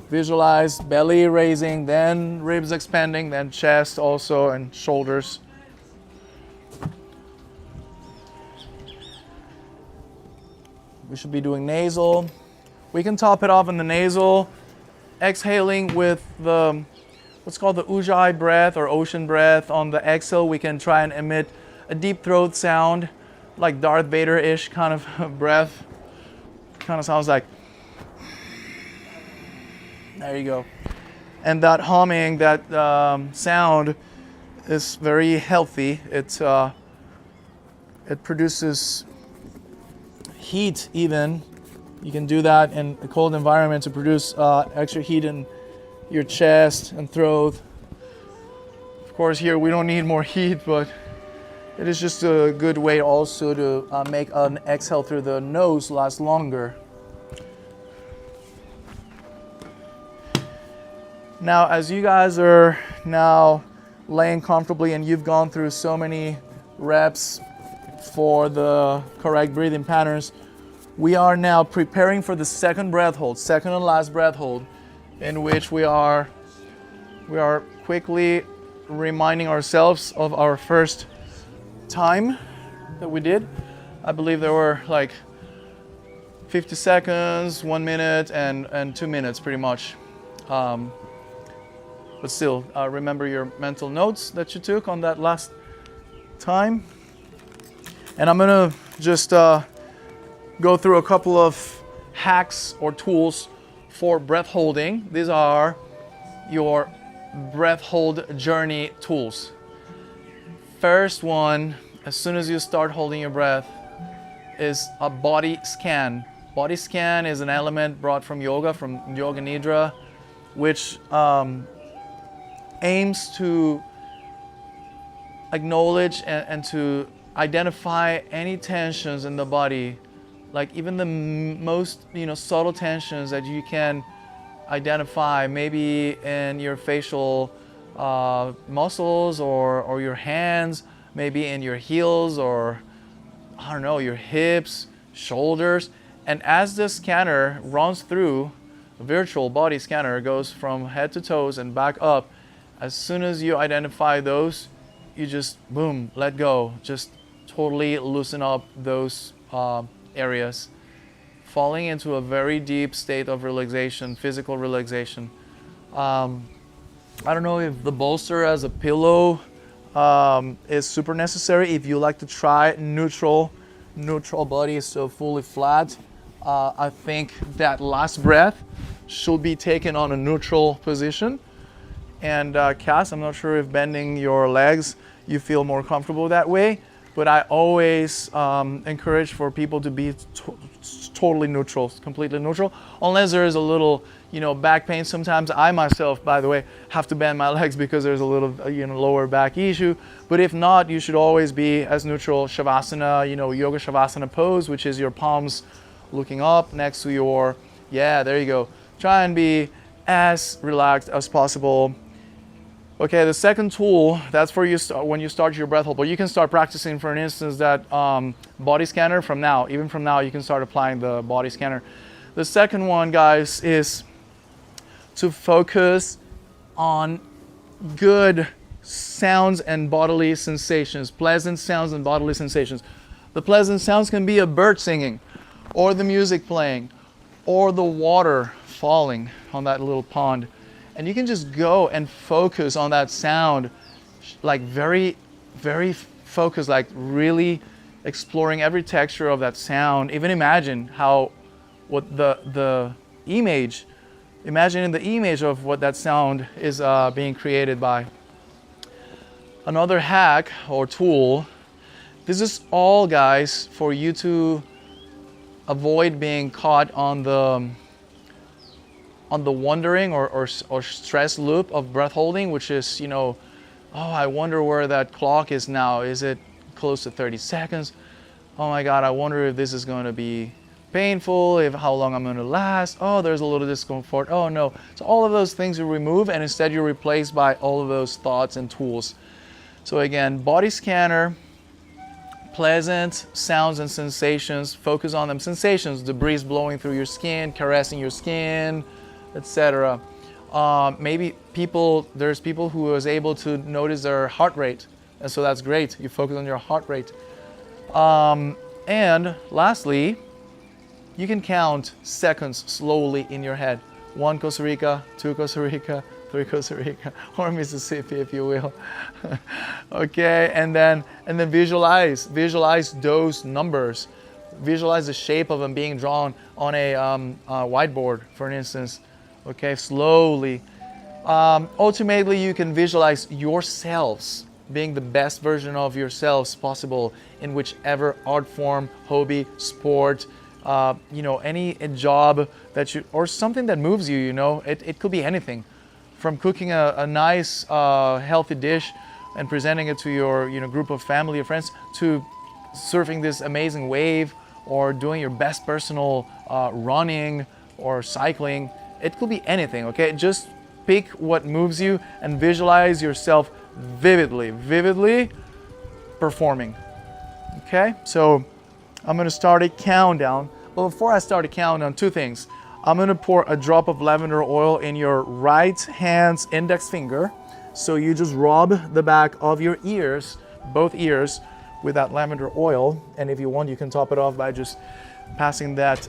Visualize belly raising, then ribs expanding, then chest also, and shoulders. We should be doing nasal. We can top it off in the nasal, exhaling with the what's called the ujjayi breath or ocean breath. On the exhale, we can try and emit a deep throat sound, like Darth Vader-ish kind of breath. Kind of sounds like, there you go. And that humming, that sound is very healthy. It produces heat even. You can do that in a cold environment to produce extra heat in your chest and throat. Of course, here we don't need more heat, but it is just a good way also to make an exhale through the nose last longer. Now, as you guys are now laying comfortably and you've gone through so many reps for the correct breathing patterns, we are now preparing for the second breath hold, second and last breath hold, in which we are quickly reminding ourselves of our first time that we did. I believe there were like 50 seconds, 1 minute, and 2 minutes pretty much. But still, remember your mental notes that you took on that last time. And I'm gonna just go through a couple of hacks or tools for breath holding. These are your breath hold journey tools. First one, as soon as you start holding your breath, is a body scan. Body scan is an element brought from yoga, from Yoga Nidra, which aims to acknowledge and to identify any tensions in the body, like even the most subtle tensions that you can identify, maybe in your facial muscles or your hands, maybe in your heels, or I don't know, your hips, shoulders. And as the scanner runs through, the virtual body scanner goes from head to toes and back up. As soon as you identify those, you just boom, let go. Just totally loosen up those areas, falling into a very deep state of relaxation, physical relaxation. I don't know if the bolster as a pillow is super necessary. If you like to try neutral body, so fully flat, I think that last breath should be taken on a neutral position. and cast. I'm not sure if bending your legs you feel more comfortable that way, but I always encourage for people to be totally neutral, completely neutral, unless there is a little, back pain. Sometimes I myself, by the way, have to bend my legs because there's a little, lower back issue. But if not, you should always be as neutral. Shavasana, yoga Shavasana pose, which is your palms looking up next to your, there you go. Try and be as relaxed as possible. Okay, the second tool, that's for you when you start your breath hold. But you can start practicing, for instance, that body scanner from now. Even from now, you can start applying the body scanner. The second one, guys, is to focus on good sounds and bodily sensations, pleasant sounds and bodily sensations. The pleasant sounds can be a bird singing, or the music playing, or the water falling on that little pond. And you can just go and focus on that sound, like very, very focused, like really exploring every texture of that sound. Even imagine what the image, imagining the image of what that sound is being created by. Another hack or tool, this is all, guys, for you to avoid being caught on the wondering or stress loop of breath holding, which is, oh, I wonder where that clock is now. Is it close to 30 seconds? Oh my God, I wonder if this is going to be painful, how long I'm going to last. Oh, there's a little discomfort. Oh no. So all of those things you remove, and instead you replace by all of those thoughts and tools. So again, body scanner, pleasant sounds and sensations, focus on them. Sensations, the breeze blowing through your skin, caressing your skin, etc. Maybe there's people who is able to notice their heart rate, and so that's great. You focus on your heart rate. And lastly, you can count seconds slowly in your head. 1 Costa Rica, 2 Costa Rica, 3 Costa Rica, or Mississippi, if you will. Okay, and then visualize those numbers. Visualize the shape of them being drawn on a whiteboard, for instance. Okay, slowly. Ultimately, you can visualize yourselves being the best version of yourselves possible in whichever art form, hobby, sport, any job that or something that moves you. It could be anything, from cooking a nice, healthy dish and presenting it to your group of family or friends, to surfing this amazing wave, or doing your best personal running or cycling. It could be anything, okay? Just pick what moves you and visualize yourself vividly performing, okay? So I'm gonna start a countdown. But before I start a countdown, two things. I'm gonna pour a drop of lavender oil in your right hand's index finger. So you just rub the back of your ears, both ears, with that lavender oil. And if you want, you can top it off by just passing that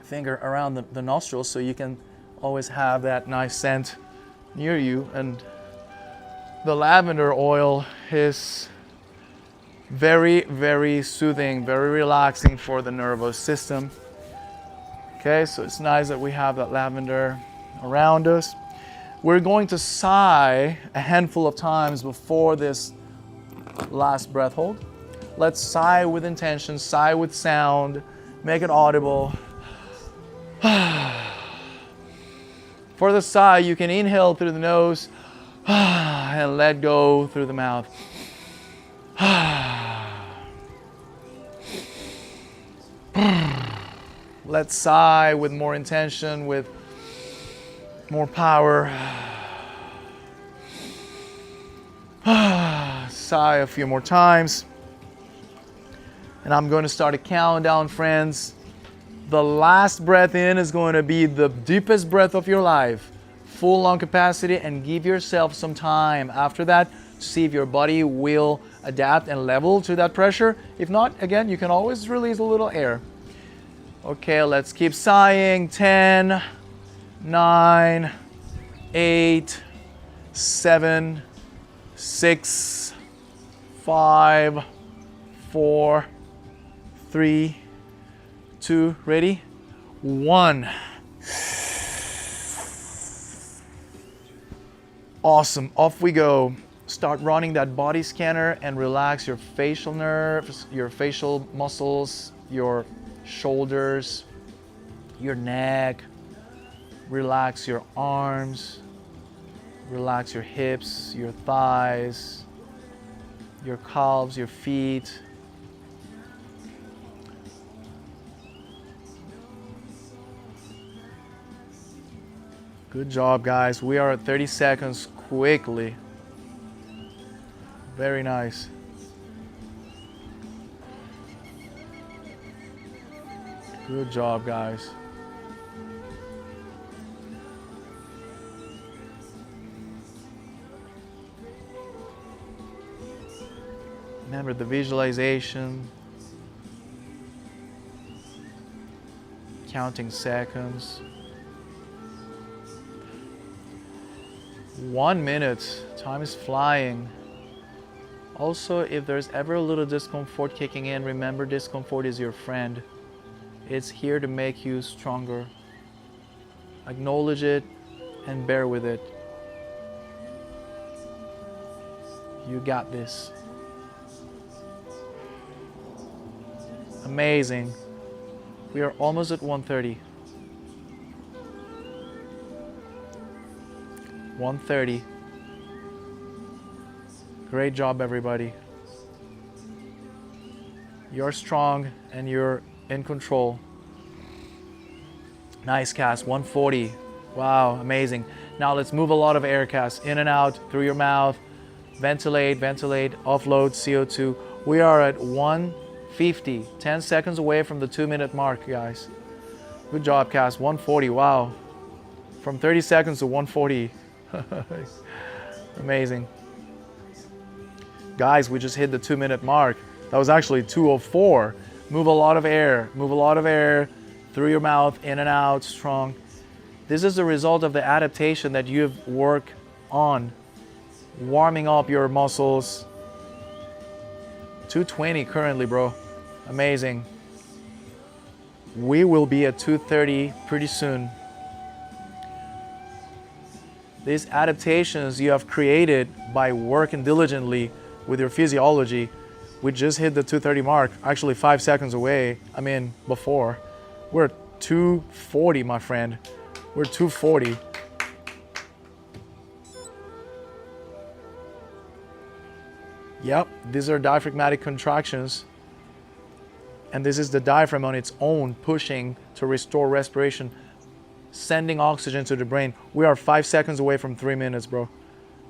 finger around the nostrils, so you can always have that nice scent near you. And the lavender oil is very, very soothing, very relaxing for the nervous system. Okay, so it's nice that we have that lavender around us. We're going to sigh a handful of times before this last breath hold. Let's sigh with intention, sigh with sound, make it audible. For the sigh, you can inhale through the nose and let go through the mouth. Let's sigh with more intention, with more power. Sigh a few more times. And I'm going to start a countdown, friends. The last breath in is going to be the deepest breath of your life. Full lung capacity, and give yourself some time after that to see if your body will adapt and level to that pressure. If not, again, you can always release a little air. Okay, let's keep sighing. 10, 9, 8, 7, 6, 5, 4, 3, 2, ready? 1. Awesome, off we go. Start running that body scanner and relax your facial nerves, your facial muscles, your shoulders, your neck. Relax your arms, relax your hips, your thighs, your calves, your feet. Good job, guys. We are at 30 seconds quickly. Very nice. Good job, guys. Remember the visualization, counting seconds. 1 minute, time is flying. Also, if there's ever a little discomfort kicking in, remember discomfort is your friend. It's here to make you stronger. Acknowledge it and bear with it. You got this. Amazing. We are almost at 1:30. 1:30. Great job, everybody. You're strong and you're in control. Nice cast, 140. Wow, amazing. Now let's move a lot of air cast in and out through your mouth. Ventilate, ventilate, offload CO2. We are at 150, 10 seconds away from the 2-minute mark, guys. Good job, cast, 140, wow. From 30 seconds to 140. Amazing. Guys, we just hit the 2-minute mark. That was actually 2:04. Move a lot of air. Move a lot of air through your mouth, in and out, strong. This is the result of the adaptation that you've worked on. Warming up your muscles. 220 currently, bro. Amazing. We will be at 230 pretty soon. These adaptations you have created by working diligently with your physiology, we just hit the 230 mark, actually 5 seconds away. I mean, before. We're at 240, my friend. We're 240. Yep, these are diaphragmatic contractions. And this is the diaphragm on its own pushing to restore respiration, sending oxygen to the brain. We are 5 seconds away from 3 minutes, bro.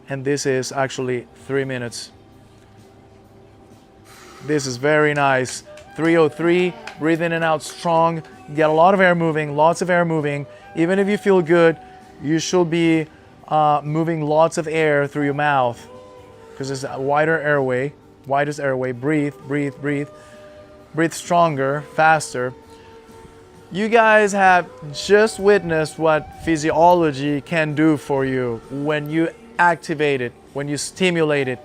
And this is actually 3 minutes. This is very nice. 303, breathe in and out strong. Get a lot of air moving, lots of air moving. Even if you feel good, you should be moving lots of air through your mouth because it's a wider airway, widest airway. Breathe, breathe, breathe. Breathe stronger, faster. You guys have just witnessed what physiology can do for you when you activate it, when you stimulate it,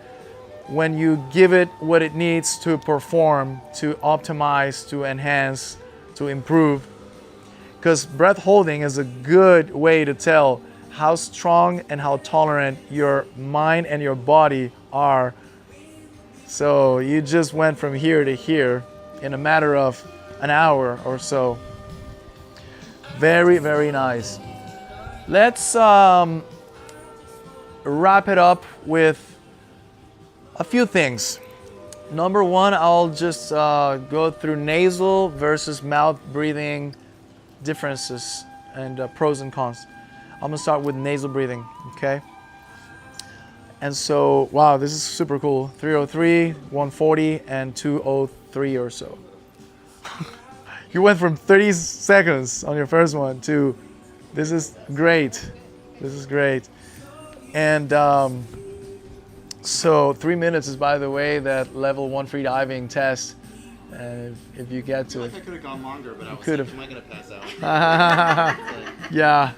when you give it what it needs to perform, to optimize, to enhance, to improve. Because breath holding is a good way to tell how strong and how tolerant your mind and your body are. So you just went from here to here in a matter of an hour or so. Very, very nice. Let's wrap it up with a few things. Number one, I'll just go through nasal versus mouth breathing differences and pros and cons. I'm gonna start with nasal breathing, okay? And so, wow, this is super cool. 303, 140, and 203 or so. You went from 30 seconds on your first one to, this is great. This is great. And so 3 minutes is, by the way, that level 1 free diving test. And if you get to it. I could have gone longer, but I was could like, have. am I going to pass out? Yeah.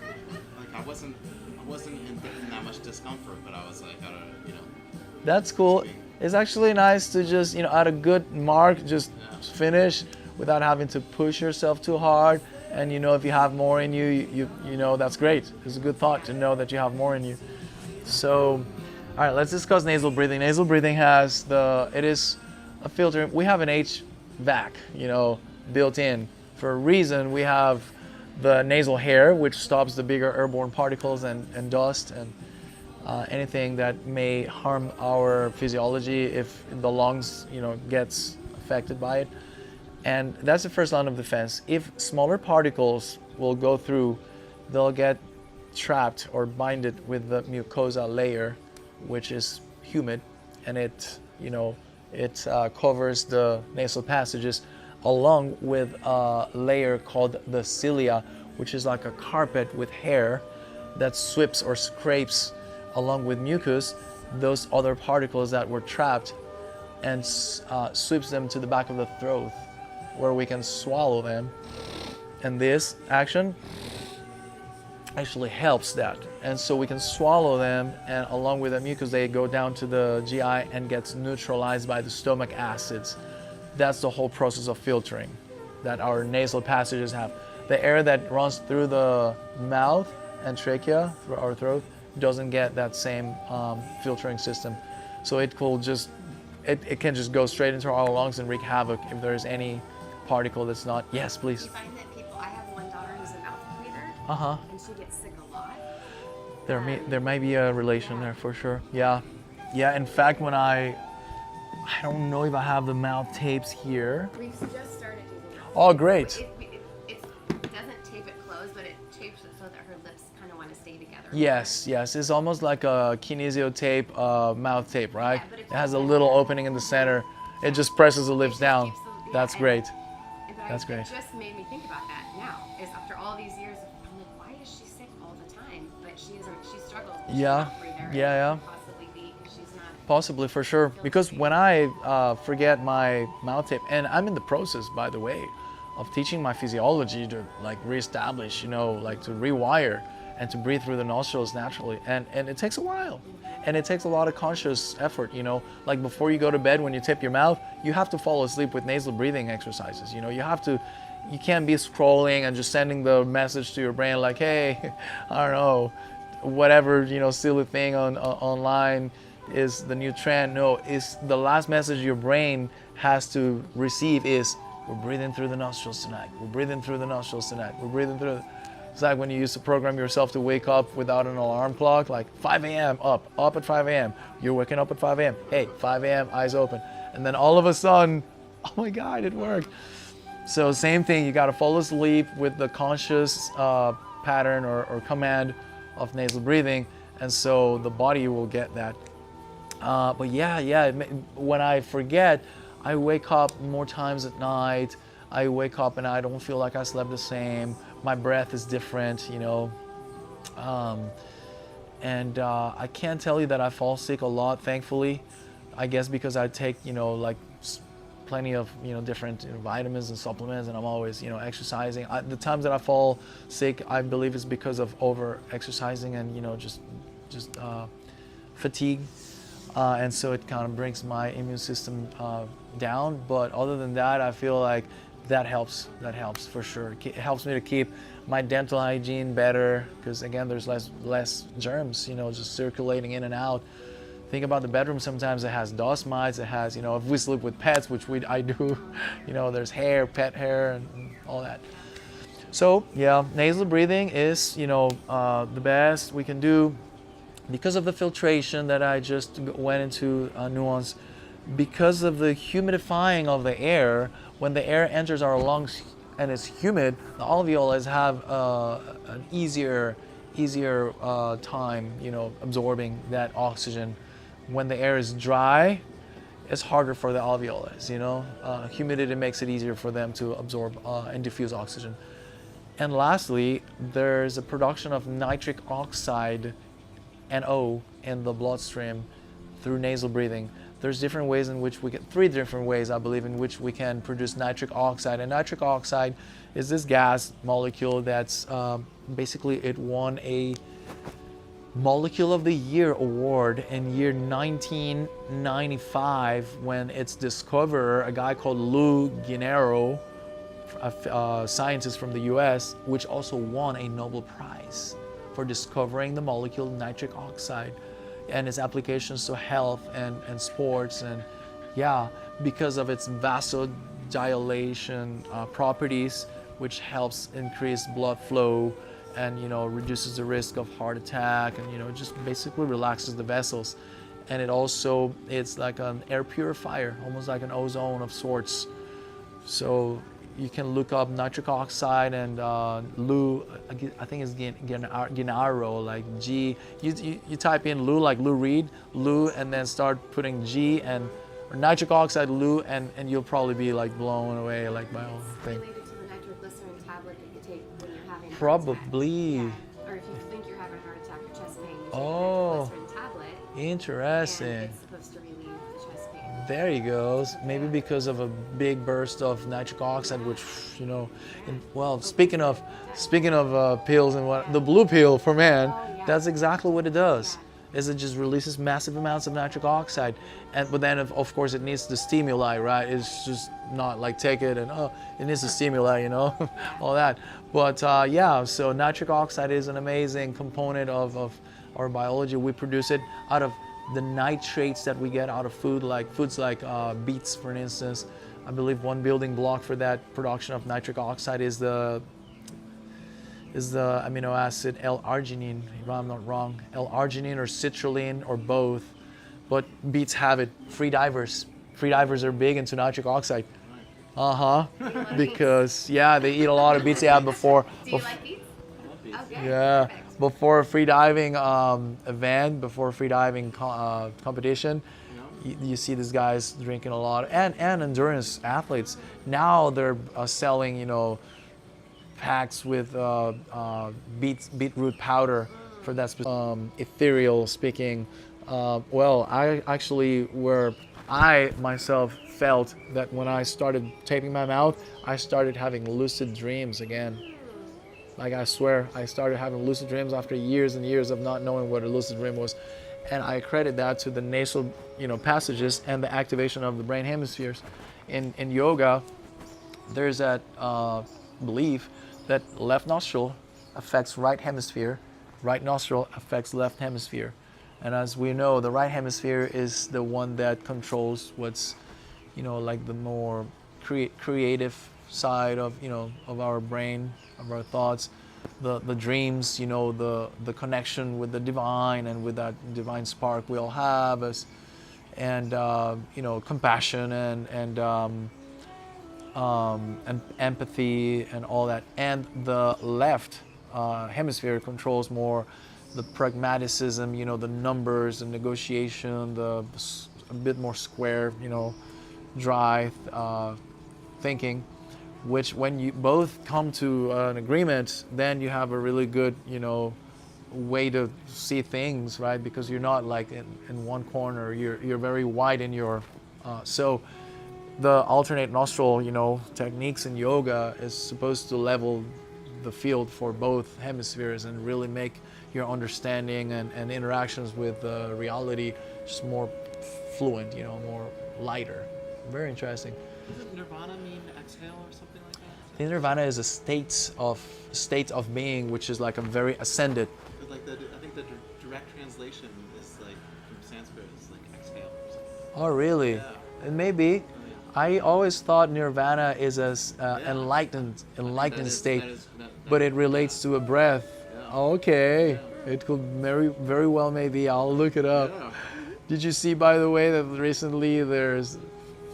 Like I wasn't in that much discomfort, but I was like, I don't, That's cool. It's actually nice to just, at a good mark, just finish without having to push yourself too hard. And if you have more in you, you know that's great. It's a good thought to know that you have more in you. So, all right, let's discuss nasal breathing. Nasal breathing it is a filter. We have an HVAC, built in. For a reason, we have the nasal hair, which stops the bigger airborne particles and dust and anything that may harm our physiology if the lungs, gets affected by it. And that's the first line of defense. If smaller particles will go through, they'll get trapped or binded with the mucosa layer, which is humid, and it covers the nasal passages along with a layer called the cilia, which is like a carpet with hair that sweeps or scrapes along with mucus those other particles that were trapped and sweeps them to the back of the throat where we can swallow them. And this action actually helps that. And so we can swallow them, and along with the mucus, they go down to the GI and gets neutralized by the stomach acids. That's the whole process of filtering that our nasal passages have. The air that runs through the mouth and trachea, through our throat, doesn't get that same filtering system. So it can just go straight into our lungs and wreak havoc if there's any particle that's not. Yes, please. You find that I have one daughter who's a mouth breather, and she gets sick a lot. There may be a relation there for sure. Yeah. In fact, when I don't know if I have the mouth tapes here. We've just started using it. Oh, great. It doesn't tape it closed, but it tapes it so that her lips kind of want to stay together. Yes. It's almost like a kinesio tape, mouth tape, right? Yeah, but It has a little opening in the center. It just presses the lips down. That's great. That's great. It just made me think about that now. Is after all these years, I'm like, why is she sick all the time? But she isn't. She struggles. Yeah. Yeah. Possibly be because she's not. Possibly, for sure. Because when I forget my mouth tape, and I'm in the process, by the way, of teaching my physiology to reestablish, to rewire and to breathe through the nostrils naturally, and it takes a while, and it takes a lot of conscious effort. Like before you go to bed, when you tip your mouth, you have to fall asleep with nasal breathing exercises. You can't be scrolling and just sending the message to your brain like, hey, I don't know, whatever silly thing online is the new trend. No, it's the last message your brain has to receive is, we're breathing through the nostrils tonight. We're breathing through the nostrils tonight. We're breathing through. It's like when you used to program yourself to wake up without an alarm clock, like 5 a.m. up at 5 a.m. You're waking up at 5 a.m. Hey, 5 a.m. eyes open. And then all of a sudden, oh my God, it worked. So same thing, you got to fall asleep with the conscious pattern or command of nasal breathing, and so the body will get that. But when I forget, I wake up more times at night. I wake up and I don't feel like I slept the same. My breath is different, and I can't tell you that I fall sick a lot, thankfully. I guess because I take, plenty of, different vitamins and supplements, and I'm always, exercising. The times that I fall sick, I believe is because of over exercising and, just fatigue. And so it kind of brings my immune system down. But other than that, I feel like that helps for sure. It helps me to keep my dental hygiene better because, again, there's less germs, just circulating in and out. Think about the bedroom. Sometimes it has dust mites. It has, if we sleep with pets, which I do, there's hair, pet hair, and all that. So yeah, nasal breathing is, the best we can do because of the filtration that I just went into nuance. Because of the humidifying of the air, when the air enters our lungs and it's humid, the alveoli have an easier time, absorbing that oxygen. When the air is dry, it's harder for the alveoli. Humidity makes it easier for them to absorb and diffuse oxygen. And lastly, there's a production of nitric oxide, NO, in the bloodstream through nasal breathing. There's different ways in which three different ways, I believe, in which we can produce nitric oxide. And nitric oxide is this gas molecule that's basically, it won a Molecule of the Year award in year 1995 when its discoverer, a guy called Lou Gennaro, a scientist from the US, which also won a Nobel Prize for discovering the molecule nitric oxide. and its applications to health and sports, and yeah, because of its vasodilation properties, which helps increase blood flow and reduces the risk of heart attack, and just basically relaxes the vessels. And it's like an air purifier, almost like an ozone of sorts. So you can look up nitric oxide and Lou, I think it's Gennaro, like G. You type in Lou, like Lou Reed, Lou, and then start putting G and or nitric oxide Lou, and you'll probably be like blown away like my own thing. Related to the nitroglycerin tablet that you take when you're having a heart Probably. attack. Yeah. Or if you think you're having a heart attack or chest pain, you take a Oh. nitroglycerin tablet. Interesting. And it's supposed to relieve the chest pain. There you go. Maybe because of a big burst of nitric oxide, which speaking of pills and what the blue pill for man, that's exactly what it does. Is it just releases massive amounts of nitric oxide, but then of course it needs the stimuli, right? It's just not like take it and it needs the stimuli, all that. But so nitric oxide is an amazing component of our biology. We produce it out of the nitrates that we get out of foods like beets, for instance. I believe one building block for that production of nitric oxide is the amino acid L-arginine, if I'm not wrong. L-arginine or citrulline or both. But beets have it. Free divers are big into nitric oxide. Because they eat a lot of beets. Yeah, before. Do you like beets? Oh, good. Yeah. Perfect. Before a free diving event, before a free diving competition, you see these guys drinking a lot, and endurance athletes. Now they're selling, packs with beetroot powder for that ethereal speaking. I myself felt that when I started taping my mouth, I started having lucid dreams again. Like, I swear, I started having lucid dreams after years and years of not knowing what a lucid dream was. And I credit that to the nasal, passages and the activation of the brain hemispheres. In yoga, there's that belief that left nostril affects right hemisphere, right nostril affects left hemisphere. And as we know, the right hemisphere is the one that controls what's, like the more creative side of our brain, of our thoughts, the dreams, the connection with the divine and with that divine spark we all have, and compassion and empathy and all that. And the left hemisphere controls more the pragmaticism, the numbers, the negotiation, a bit more square, dry thinking. Which, when you both come to an agreement, then you have a really good, way to see things, right? Because you're not like in one corner. You're very wide in your. So, the alternate nostril, techniques in yoga is supposed to level the field for both hemispheres and really make your understanding and interactions with reality just more fluent, more lighter. Very interesting. Does nirvana mean exhale or something like that? Nirvana is a state of being, which is like a very ascended. But I think the direct translation is like from Sanskrit is like exhale or something. Oh, really? Yeah. It may be. I always thought nirvana is as enlightened state, but it relates to a breath. Yeah. Oh, okay. Yeah. It could very well maybe. I'll look it up. Yeah. Did you see, by the way, that recently there's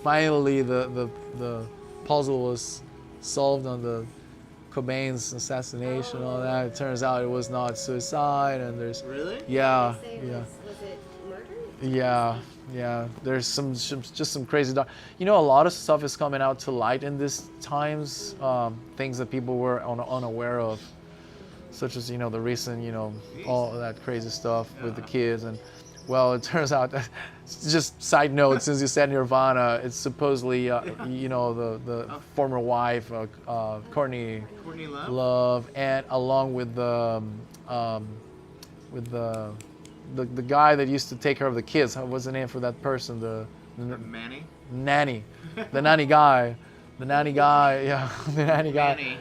finally the puzzle was solved on the Cobain's assassination and all that. It turns out it was not suicide, and there's Really? yeah. Was it murder? Yeah. There's some crazy a lot of stuff is coming out to light in these times, things that people were unaware of, such as the recent all of that crazy stuff with the kids. And well, it turns out that, just side note, since you said Nirvana, it's supposedly the former wife, Courtney Love, and along with the guy that used to take care of the kids. What's the name for that person? The Manny? nanny, the nanny guy, yeah, the nanny guy. Manny.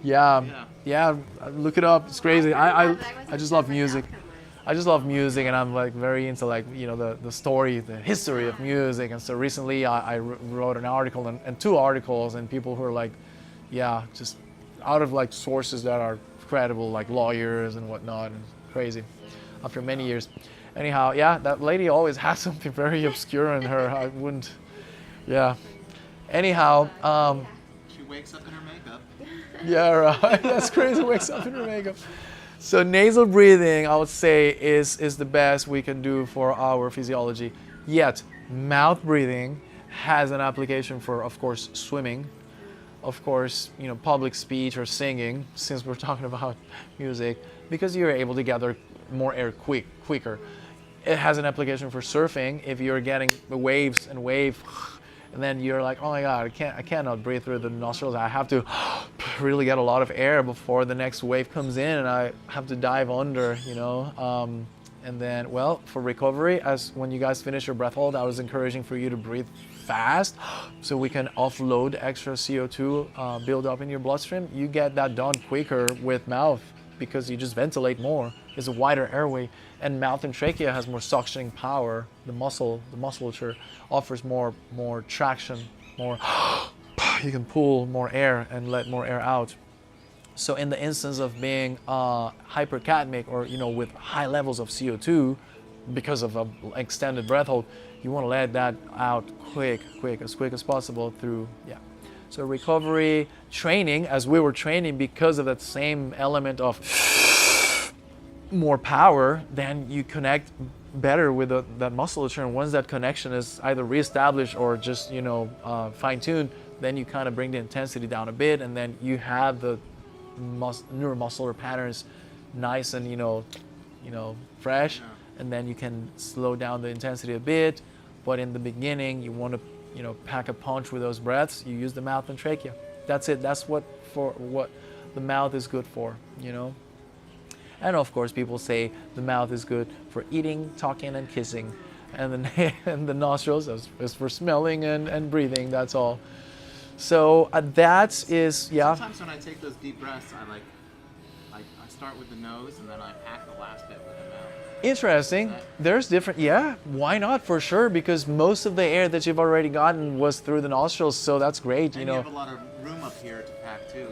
Yeah. Look it up. It's crazy. I just love music. I just love music, and I'm like very into like the story, the history of music. And so recently I wrote an article and 2 articles, and people who are like, yeah, just out of like sources that are credible, like lawyers and whatnot, and crazy. After many years, anyhow, yeah, that lady always has something very obscure in her. I wouldn't, yeah. Anyhow, She wakes up in her makeup. yeah, right. That's crazy. Wakes up in her makeup. So nasal breathing, I would say, is the best we can do for our physiology. Yet, mouth breathing has an application for, of course, swimming, of course, public speech or singing, since we're talking about music, because you're able to gather more air quicker. It has an application for surfing if you're getting the waves and and then you're like, oh my God, I cannot breathe through the nostrils. I have to really get a lot of air before the next wave comes in, and I have to dive under, And then, well, for recovery, as when you guys finish your breath hold, I was encouraging for you to breathe fast so we can offload extra CO2 build up in your bloodstream. You get that done quicker with mouth because you just ventilate more. It's a wider airway, and mouth and trachea has more suctioning power. The musculature offers more traction, more you can pull more air and let more air out. So in the instance of being hypercapnic or with high levels of CO2 because of an extended breath hold, you want to let that out as quick as possible through So recovery training, as we were training, because of that same element of more power, then you connect better with that musculature, and once that connection is either reestablished or just fine-tuned, then you kind of bring the intensity down a bit, and then you have the neuromuscular patterns nice and fresh, and then you can slow down the intensity a bit. But in the beginning, you want to pack a punch with those breaths. You use the mouth and trachea. That's it. That's what the mouth is good for. And of course, people say the mouth is good for eating, talking, and kissing, and the nostrils is for smelling and breathing. That's all. So that is Sometimes when I take those deep breaths, I start with the nose and then I pack the last bit with the mouth. Interesting. There's different. Yeah, why not? For sure, because most of the air that you've already gotten was through the nostrils, so that's great. And you have a lot of room up here to pack too.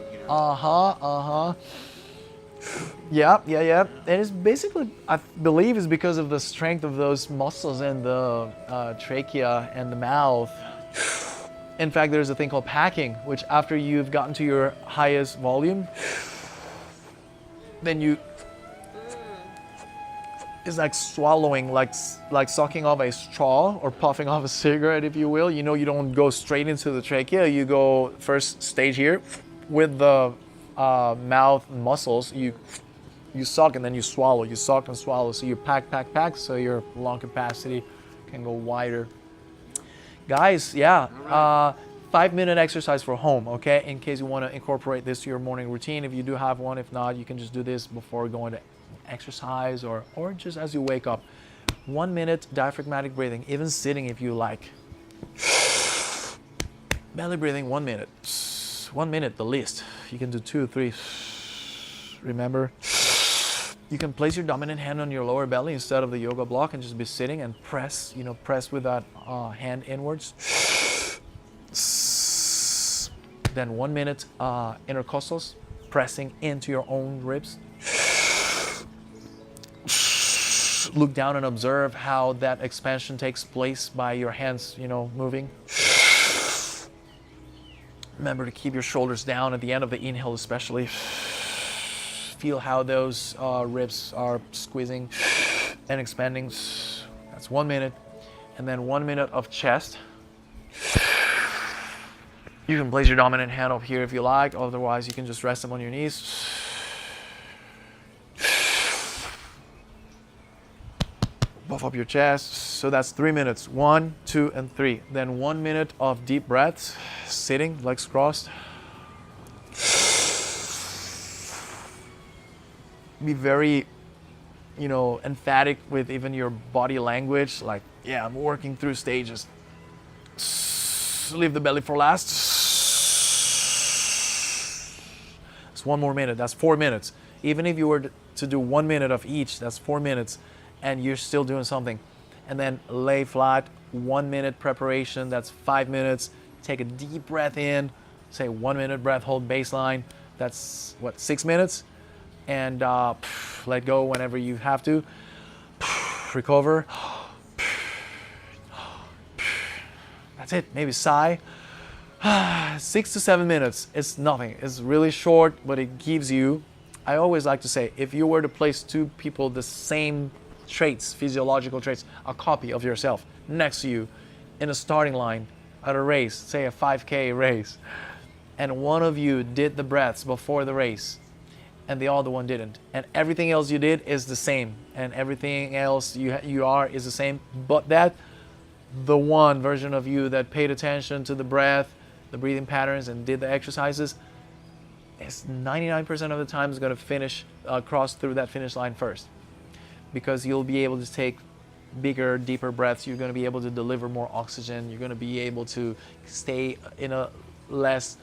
Yeah. And it's basically, I believe, is because of the strength of those muscles in the trachea and the mouth. In fact, there's a thing called packing, which after you've gotten to your highest volume, then it's like swallowing, like sucking off a straw or puffing off a cigarette, if you will. You don't go straight into the trachea. You go first stage here with the mouth muscles. You suck and then you swallow. You suck and swallow. So you pack, so your lung capacity can go wider. Guys, 5-minute exercise for home, okay? In case you want to incorporate this to your morning routine. If you do have one, if not, you can just do this before going to exercise or just as you wake up. 1 minute diaphragmatic breathing, even sitting if you like. Belly breathing, 1 minute. 1 minute, the least. You can do 2, 3. Remember, you can place your dominant hand on your lower belly instead of the yoga block and just be sitting and press with that hand inwards. Then 1 minute intercostals, pressing into your own ribs. Look down and observe how that expansion takes place by your hands, moving. Remember to keep your shoulders down at the end of the inhale, especially. Feel how those ribs are squeezing and expanding. That's 1 minute. And then 1 minute of chest. You can place your dominant hand up here if you like. Otherwise, you can just rest them on your knees. Buff up your chest. So that's 3 minutes. 1, 2, and 3. Then 1 minute of deep breaths, sitting, legs crossed. Be very, emphatic with even your body language. Like, I'm working through stages. Leave the belly for last. It's 1 more minute. That's 4 minutes. Even if you were to do 1 minute of each, that's 4 minutes, and you're still doing something. And then lay flat, 1 minute preparation, that's 5 minutes. Take a deep breath in, say 1 minute breath hold baseline, that's what, 6 minutes? And let go whenever you have to. Recover. That's it, maybe sigh. 6 to 7 minutes, it's nothing. It's really short, but it gives you, I always like to say, if you were to place two people the same traits, physiological traits, a copy of yourself next to you in a starting line at a race, say a 5K race, and one of you did the breaths before the race and the other one didn't, and everything else you did is the same, and everything else you are is the same, but that the one version of you that paid attention to the breath, the breathing patterns, and did the exercises is 99% of the time is going to finish, cross through that finish line first, because you'll be able to take bigger, deeper breaths. You're going to be able to deliver more oxygen. You're going to be able to stay in a less,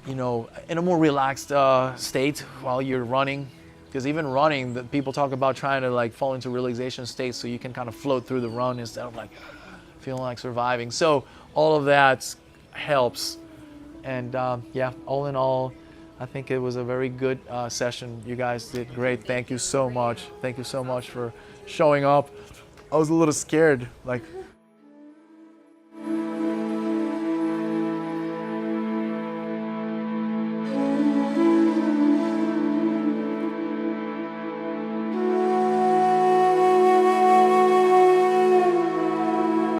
in a more relaxed state while you're running. Because even running, the people talk about trying to like fall into relaxation states so you can kind of float through the run instead of like feeling like surviving. So all of that helps. And yeah, all in all, I think it was a very good session. You guys did great. Thank you so much. Thank you so much for showing up. I was a little scared, like